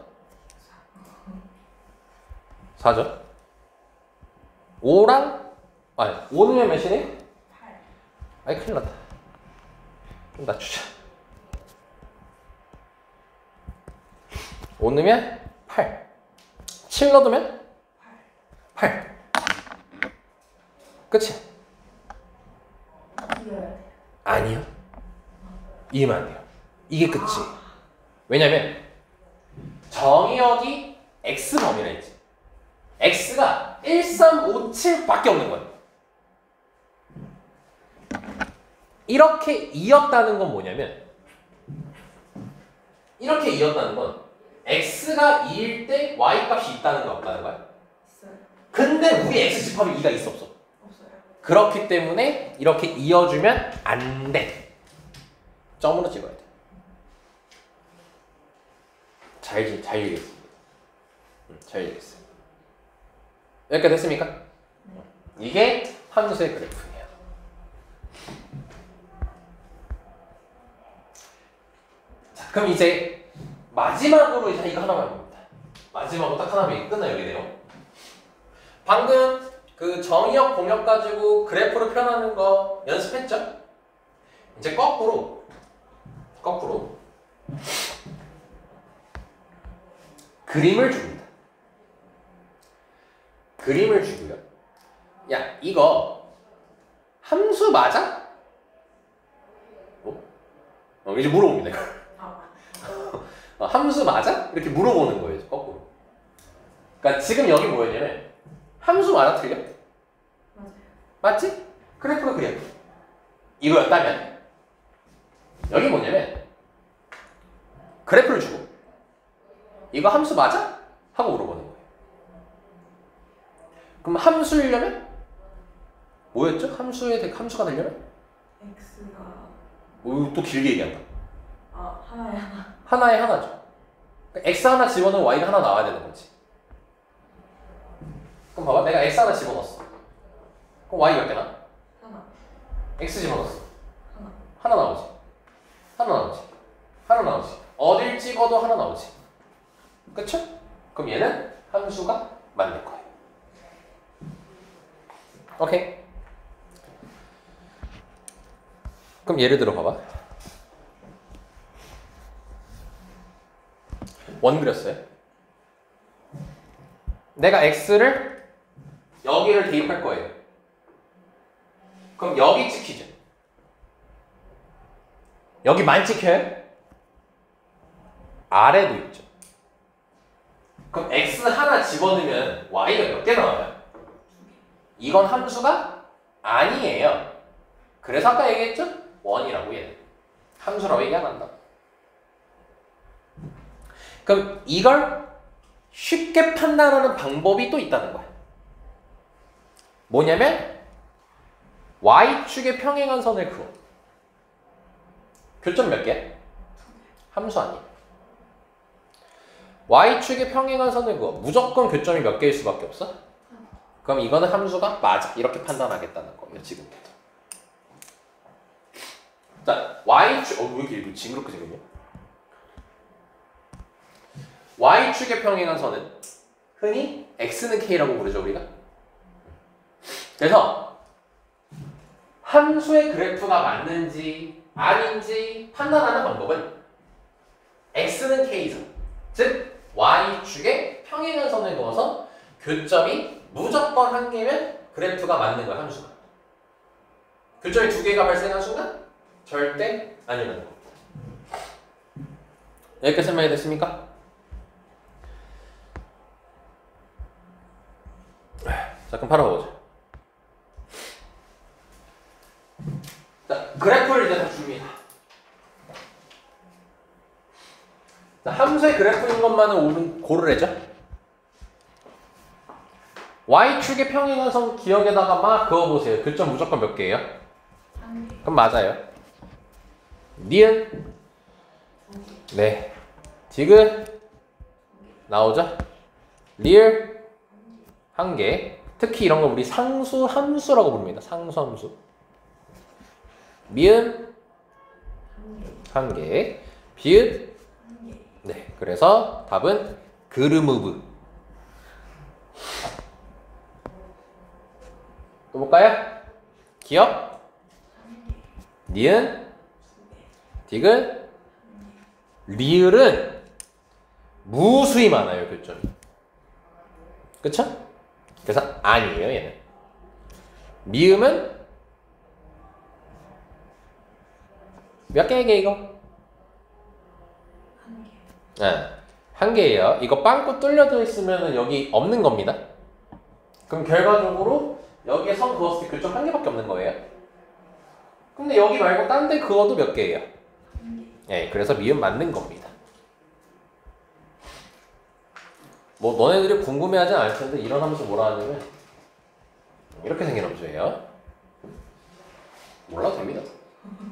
4죠. 5랑 5 넣으면 몇이네? 8. 큰일 났다. 좀 낮추자. 5 넣으면 8 7 넣으면 8 그치? 이겨야 돼. 아니요. 이해면 안 돼요. 이게 끝이. 왜냐면 정의역이 x범위라 했지. x가 1, 3, 5, 7밖에 없는 거예요. 이렇게 이었다는 건 뭐냐면 이렇게 이었다는 건 x가 2일 때 y 값이 있다는 거 없다는 거야. 있어요. 근데 우리 x 집합에 2가 있어 없어? 없어요. 그렇기 때문에 이렇게 이어주면 안 돼. 점으로 찍어야 돼. 잘 얘기했습니다. 잘 얘기했어요. 여기까지 됐습니까? 네. 이게 함수의 그래프예요. 자, 그럼 이제 마지막으로 이제 이거 하나만 봅니다. 마지막으로 딱 하나면 끝나요, 여기 내용. 방금 그 정의역 공역 가지고 그래프로 표현하는 거 연습했죠? 이제 거꾸로 그림을 줍니다. 그림을 주고요. 야, 이거 함수 맞아? 이제 물어봅니다. 아, 함수 맞아? 이렇게 물어보는 거예요, 거꾸로. 그러니까 지금 여기 뭐였냐면 함수 맞아 틀려? 맞아요. 맞지? 그래프가 그려. 이거였다면 여기 뭐냐면 그래프를 주고 이거 함수 맞아? 하고 물어보는 거예요. 그럼 함수이려면 뭐였죠? 함수가 되려면? X가 오, 또 길게 얘기한다. 하나에 하나. 하나에 하나죠. 그러니까 x 하나 집어넣으면 y가 하나 나와야 되는 거지. 그럼 봐봐, 내가 x 하나 집어넣었어. 그럼 y 몇 개 나? 하나. x 집어넣었어. 하나. 하나 나오지. 하나 나오지. 하나 나오지. 어딜 찍어도 하나 나오지. 그쵸? 그럼 얘는 함수가 맞는 거예요. 오케이. 그럼 예를 들어 봐봐. 원 그렸어요. 내가 x를 여기를 대입할 거예요. 그럼 여기 찍히죠. 여기만 찍혀요? 아래도 있죠. 그럼 x 하나 집어넣으면 y가 몇 개 나와요? 이건 함수가 아니에요. 그래서 아까 얘기했죠? 원이라고 얘는. 함수라고 얘기 안 한다. 그럼 이걸 쉽게 판단하는 방법이 또 있다는 거야. 뭐냐면 y축의 평행한 선을 그어. 교점 몇 개야? 함수 아니야. y축의 평행한 선을 그어. 무조건 교점이 몇 개일 수밖에 없어? 그럼 이거는 함수가 맞아. 이렇게 판단하겠다는 거예요. 지금부터. 자, y축, 왜 이렇게 이거 징그럽게 생겼냐? y축의 평행한 선은 흔히 x는 k라고 부르죠, 우리가. 그래서 함수의 그래프가 맞는지 아닌지 판단하는 방법은 x는 k선, 즉 y축의 평행한 선을 그어서 교점이 무조건 한 개면 그래프가 맞는 거야, 함수가. 교점이 두 개가 발생한 순간 절대 아니라는 겁니다. 여기까지 설명이 됐습니까? 자, 그럼 바라보자. 자, 그래프를 이제 다 줍니다. 자, 함수의 그래프인 것만은 고르래죠? y축의 평행한 선 기억에다가 막 그어보세요. 교점 무조건 몇 개예요? 한 개. 그럼 맞아요. 니은? 두 개. 네. 디귿? 나오죠? 리을? 한 개. 특히 이런 거 우리 상수 함수라고 부릅니다. 상수 함수. 미음? 한 개. 한 개. 비읍? 한 개. 네. 그래서 답은 그르무브. 또 볼까요? 기억? 한 개. 니은? 두 개. 디귿? 리을은 무수히 많아요, 교점이. 그쵸? 그래서 아니에요, 얘는. 미음은 몇 개게 이거? 한 개. 네, 한 개예요. 이거 빵꾸 뚫려져 있으면 여기 없는 겁니다. 그럼 결과적으로 여기에 선 그었을 때 교점 한 개밖에 없는 거예요. 근데 여기 말고 딴 데 그어도 몇 개예요? 한 개. 네, 그래서 미음 맞는 겁니다. 뭐 너네들이 궁금해하진 않을 텐데 이런 함수 뭐라 하냐면 이렇게 생긴 함수예요. 몰라도 됩니다.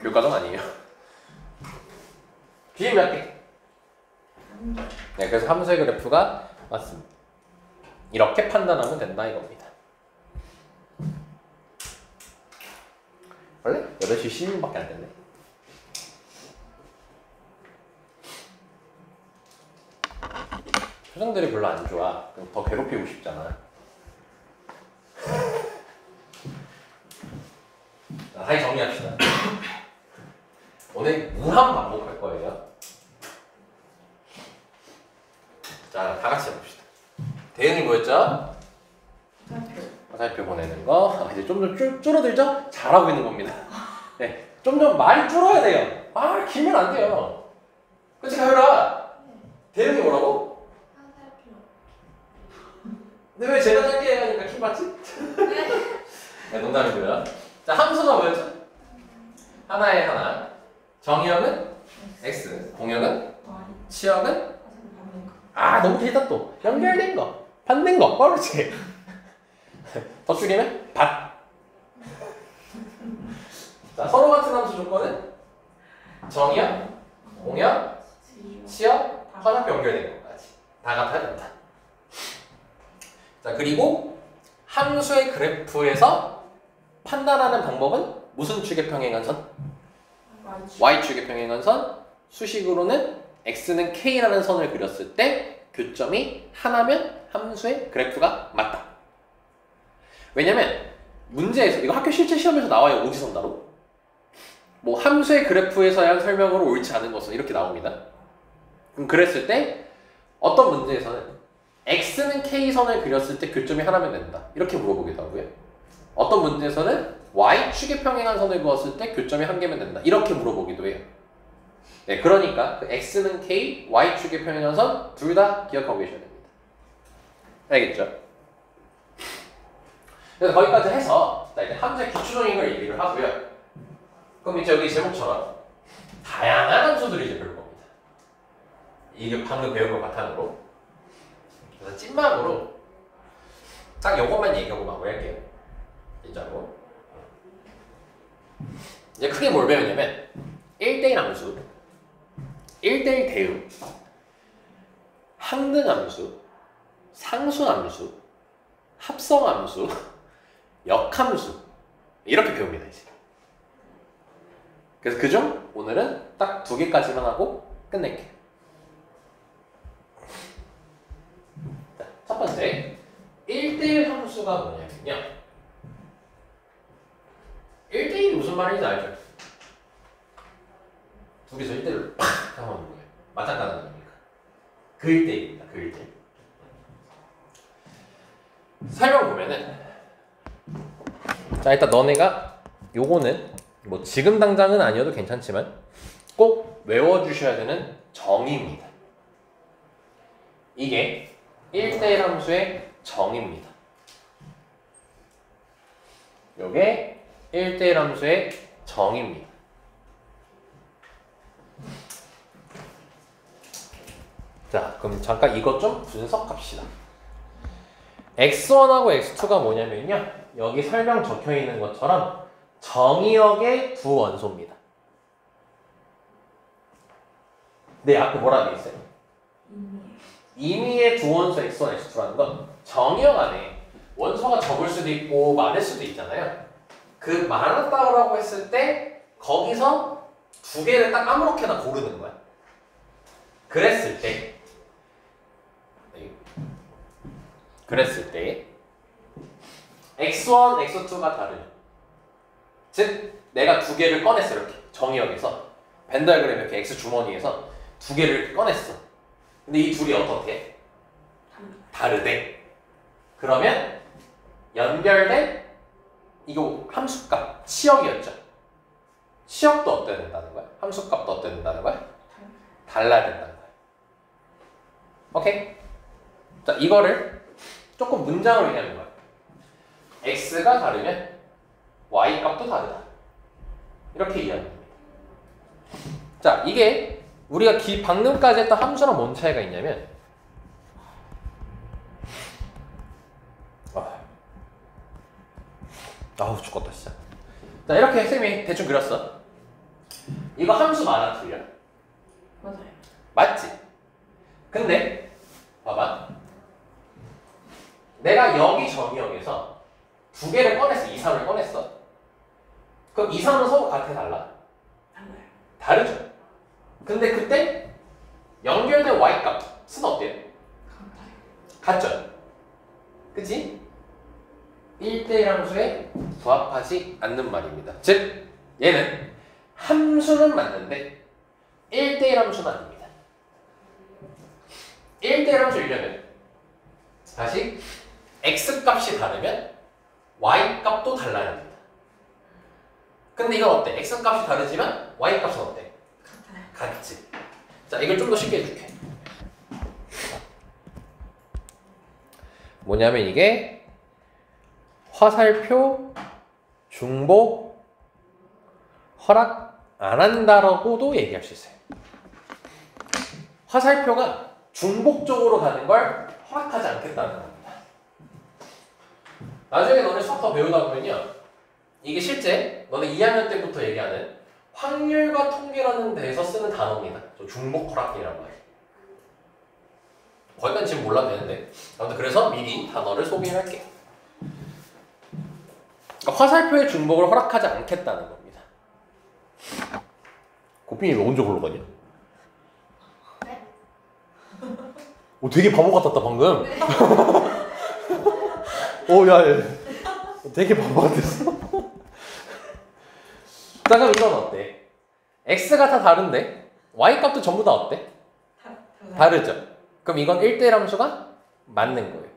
교과정 아니에요. 비음 몇 개? 한 개. 네, 그래서 함수의 그래프가 맞습니다. 이렇게 판단하면 된다 이겁니다. 원래 8시 10분밖에 안 됐네. 표정들이 별로 안 좋아. 그럼 더 괴롭히고 싶잖아. 자, 다시 정리합시다. 오늘 무한 반복할 거예요. 자, 다 같이 해봅시다. 대응이 뭐였죠? 화살표. 화살표 보내는 거. 이제 좀 줄어들죠? 잘하고 있는 겁니다. 네, 좀 말이 줄어야 돼요. 말 길면 안 돼요. 그치, 가율아? 대응이 뭐라고? 화살표. 근데 왜 제가 짧게 해가니까 킹 받지? 네, 농담이고요. 자, 함수가 뭐였죠? 하나에 하나. 정의역은 x, 공역은 치역은 너무 길다 또. 연결된 거, 반된 거, 그렇지. 더 줄이면 밭. 자, 서로 같은 함수 조건은 정의역, 공역, 치역, 화살표 연결된 것까지 다 같아야 된다. 자, 그리고 함수의 그래프에서 판단하는 방법은 무슨 축의 평행한선? y축의 평행한선. 수식으로는 x는 k라는 선을 그렸을 때 교점이 하나면 함수의 그래프가 맞다. 왜냐면 문제에서 이거 학교 실제 시험에서 나와요. 오지선다로. 뭐 함수의 그래프에서의 설명으로 옳지 않은 것은 이렇게 나옵니다. 그럼 그랬을 때 어떤 문제에서는 x는 k선을 그렸을 때 교점이 하나면 된다. 이렇게 물어보기도 하고요. 어떤 문제에서는 y축의 평행한 선을 그었을 때 교점이 한 개면 된다. 이렇게 물어보기도 해요. 네, 그러니까 그 x는 k, y축의 평행한 선 둘 다 기억하고 계셔야 됩니다. 알겠죠? 그래서 거기까지 해서 이제 함수의 기초적인 걸 얘기를 하고요. 그럼 이제 여기 제목처럼 다양한 함수들이 이제 배울 겁니다. 이게 방금 배운 것 바탕으로. 그래서 찐막으로 딱 요것만 얘기하고 마무리할게요. 진짜로. 이제 크게 뭘 배우냐면 1대1 함수, 1대1 대응, 항등함수, 상수함수, 합성함수, 역함수 이렇게 배웁니다. 이제. 그래서 그중 오늘은 딱 2개까지만 하고 끝낼게요. 자, 첫 번째 1대1 함수가 뭐냐면요, 1대1이 무슨 말인지 알죠? 둘이서 1대1을 팍 하면 뭐예요? 맞짱 가는 겁니까? 그 1대1입니다. 그 1대1. 설명 보면은, 자, 일단 너네가 요거는 뭐 지금 당장은 아니어도 괜찮지만 꼭 외워주셔야 되는 정의입니다. 이게 1대1 함수의 정의입니다. 요게 1대1 함수의 정의입니다. 자, 그럼 잠깐 이것 좀 분석합시다. x1하고 x2가 뭐냐면요, 여기 설명 적혀 있는 것처럼 정의역의 두 원소입니다. 네, 아까 뭐라 돼 있어요? 임의의 두 원소 x1, x2라는 건 정의역 안에 원소가 적을 수도 있고 많을 수도 있잖아요. 그 많았다고 했을 때 거기서 두 개를 딱 아무렇게나 고르는 거야. 그랬을 때 x1, x2가 다르죠. 즉 내가 두 개를 꺼냈어. 이렇게 정의역에서 벤 다이어그램 이렇게 x 주머니에서 두 개를 꺼냈어. 근데 이 둘이 어떻게? 다르대. 그러면 연결된 이거 함수값 치역이었죠. 치역도 어때야 된다는 거야? 함수값도 어때야 된다는 거야? 달라야 된다는 거야. 오케이? 자, 이거를 조금 문장으로 얘기하는 거야. x가 다르면 y 값도 다르다. 이렇게 이해하는 겁니다. 자, 이게 우리가 방금까지 했던 함수랑 뭔 차이가 있냐면, 아우 죽겠다 진짜. 자, 이렇게 쌤이 대충 그렸어. 이거 함수 맞아 틀려? 맞아요. 맞지? 근데 봐봐, 내가 여기 정의역에서 두 개를 꺼냈어. 2, 3을 꺼냈어. 그럼 2, 3은 서로 같아 달라? 달라요. 다르죠. 근데 그때 연결된 y 값은 어때요? 같죠? 그치? 1대1 함수에 부합하지 않는 말입니다. 즉 얘는 함수는 맞는데 1대1 함수는 아닙니다. 1대1 함수이려면 다시 x값이 다르면 y값도 달라야 합니다. 근데 이건 어때? x값이 다르지만 y값은 어때? 같지. 자, 이걸 좀 더 쉽게 해줄게. 뭐냐면 이게 화살표 중복 허락 안 한다라고도 얘기할 수 있어요. 화살표가 중복적으로 가는 걸 허락하지 않겠다는 겁니다. 나중에 너네 수학 더 배우다 보면요, 이게 실제 너네 2학년 때부터 얘기하는 확률과 통계라는 데에서 쓰는 단어입니다. 저 중복 허락이란 말이에요. 거기까지 지금 몰라도 되는데, 아무튼 그래서 미리 단어를 소개할게요. 그러니까 화살표의 중복을 허락하지 않겠다는 겁니다. 고핀이 왜 언제 걸러 가냐? 네? 오, 되게 바보 같았다 방금. 오, 야, 야, 되게 바보 같았어. 자, 그럼 이건 어때? x가 다 다른데 y 값도 전부 다 어때? 다르죠. 그럼 이건 1대1 함수가 맞는 거예요.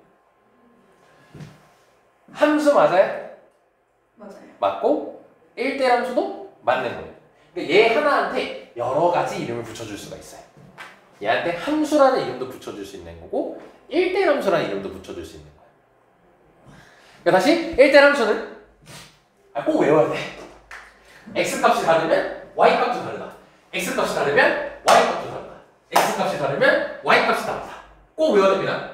함수 맞아요? 맞아요. 맞고 1대1 함수도 맞는 거예요. 그러니까 얘 하나한테 여러 가지 이름을 붙여줄 수가 있어요. 얘한테 함수라는 이름도 붙여줄 수 있는 거고 1대1 함수라는 이름도 붙여줄 수 있는 거예요. 그러니까 다시 1대1 함수는 꼭 외워야 돼. x 값이 다르면 y 값도 다르다. x 값이 다르면 y 값도 다르다. x 값이 다르면 y 값이 다르다. 꼭 외워야 됩니다.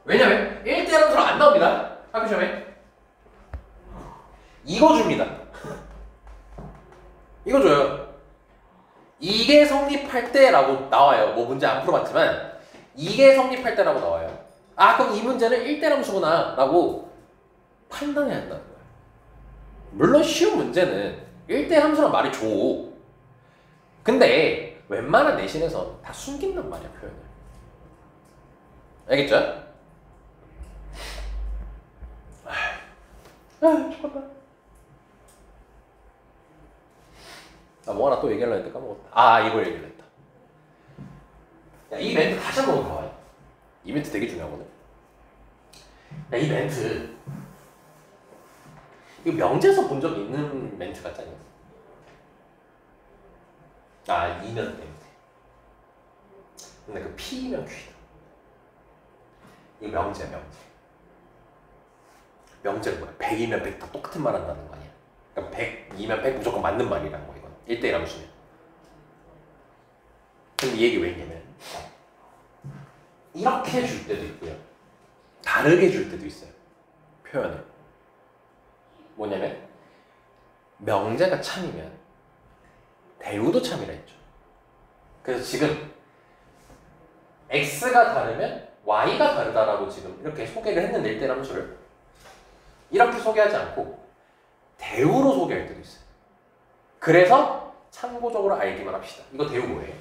왜냐면 1대1 함수로 안 나옵니다. 학교 시험에. 이거 줍니다. 이거 줘요. 이게 성립할 때라고 나와요. 뭐 문제 안 풀어봤지만 이게 성립할 때라고 나와요. 아, 그럼 이 문제는 1대1 함수구나 라고 판단해야 한다는 거예요. 물론 쉬운 문제는 1대1 함수란 말이 좋아. 근데 웬만한 내신에서 다 숨긴단 말이야, 표현을. 알겠죠? 잠깐만. 뭐 하나 또 얘기하려고 했는데 까먹었다. 아, 이걸 얘기를 했다. 야, 이 멘트 다시 한 번 더 봐요. 이 멘트 되게 중요하거든. 야, 이 멘트 이거 명제에서 본 적 있는 멘트 같지 않냐? 아, 이면 멘트. 근데 그 P면 Q다. 이거 명제야, 명제. 명제는 뭐야? 100이면 100 다 똑같은 말 한다는 거 아니야? 그러니까 100이면 100 무조건 맞는 말이라는 거, 이건. 1대1 함수면. 근데 이 얘기 왜 했냐면 이렇게 줄 때도 있고요. 다르게 줄 때도 있어요. 표현을. 뭐냐면 명제가 참이면 대우도 참이라 했죠. 그래서 지금 x가 다르면 y가 다르다라고 지금 이렇게 소개를 했는데 1대1 함수를 이렇게 소개하지 않고 대우로 소개할 때도 있어요. 그래서 참고적으로 알기만 합시다. 이거 대우 뭐예요?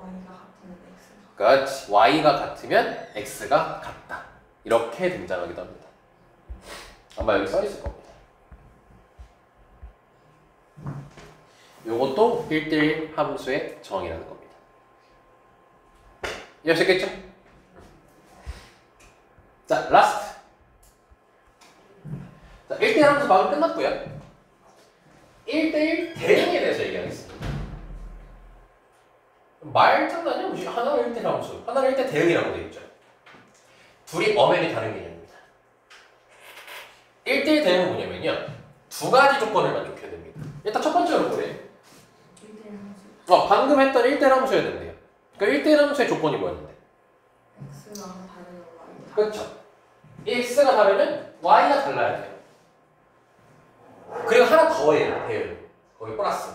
y가 같으면 x가. 그렇지. y가 같으면 x가 같다. 이렇게 등장하기도 합니다. 아마 여기 써 있을 겁니다. 요것도 1대1 함수의 정의라는 겁니다. 이해하셨겠죠? 자, 라스트. 자, 1대1 함수 방금 끝났고요. 1대1 대응에 대해서 얘기하겠습니다. 말장난이야? 무슨 하나는 1대1 함수, 하나는 1대 대응이라고 되어 있죠. 둘이 엄연히 다른 개념입니다. 1대1 대응은 뭐냐면요, 두 가지 조건을 만족해야 됩니다. 일단 첫 번째로 뭐래요? 1대1 함수. 방금 했던 1대1 함수였는데요. 그러니까 1대1 함수의 조건이 뭐였는데? x가 다르면 y가. 그렇죠. x가 다르면 y가 달라야 돼요. 그리고 하나 더 해요, 대응. 거기 플러스.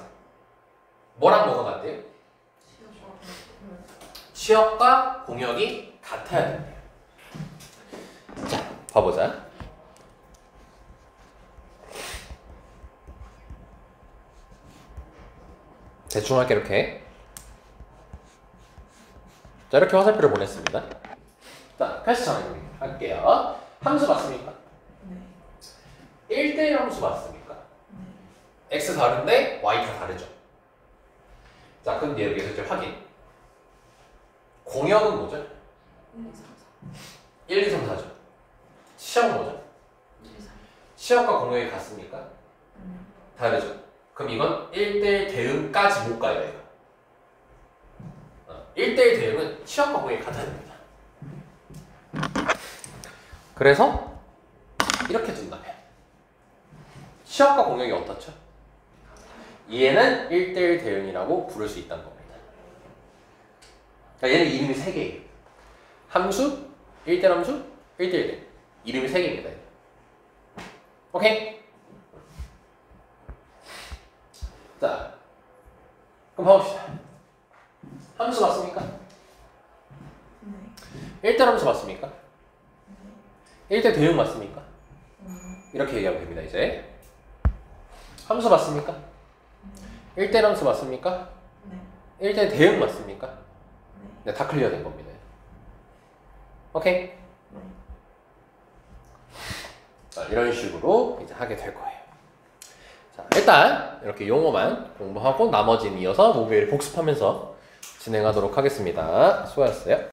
뭐랑 뭐가 같대요? 취업과 공역이 같아야 된대요. 자, 봐보자. 대충 할게, 이렇게. 자, 이렇게 화살표를 보냈습니다. 자, 패스 정리 할게요. 함수 맞습니까? 네. 1대1 함수 맞습니까? 네. x 다른데 y 다 다르죠. 자, 그럼 여기서 이제 확인. 공역은 뭐죠? 1, 2, 3, 4. 1, 2, 3, 4죠. 시험은 뭐죠? 1, 2, 3. 시험과 공역이 같습니까? 다르죠. 그럼 이건 1대1 대응까지 못 가요, 얘가. 1대1 대응은 시험과 공역이 같아야 됩니다. 그래서 이렇게 둔다면 시합과 공역이 어떻죠? 얘는 1대1 대응이라고 부를 수 있다는 겁니다. 그러니까 얘는 이름이 3개예요. 함수, 1대1 함수, 1대1 대응. 이름이 3개입니다. 오케이? 자, 그럼 봐봅시다. 함수 맞습니까? 네. 1대1 함수 맞습니까? 1대 대응 맞습니까? 이렇게 얘기하면 됩니다. 이제 함수 맞습니까? 1대1 함수 맞습니까? 네. 1대 대응 맞습니까? 네. 네, 다 클리어 된 겁니다. 오케이? 네. 자, 이런 식으로 이제 하게 될 거예요. 자, 일단 이렇게 용어만 공부하고 나머지는 이어서 목요일에 복습하면서 진행하도록 하겠습니다. 수고하셨어요.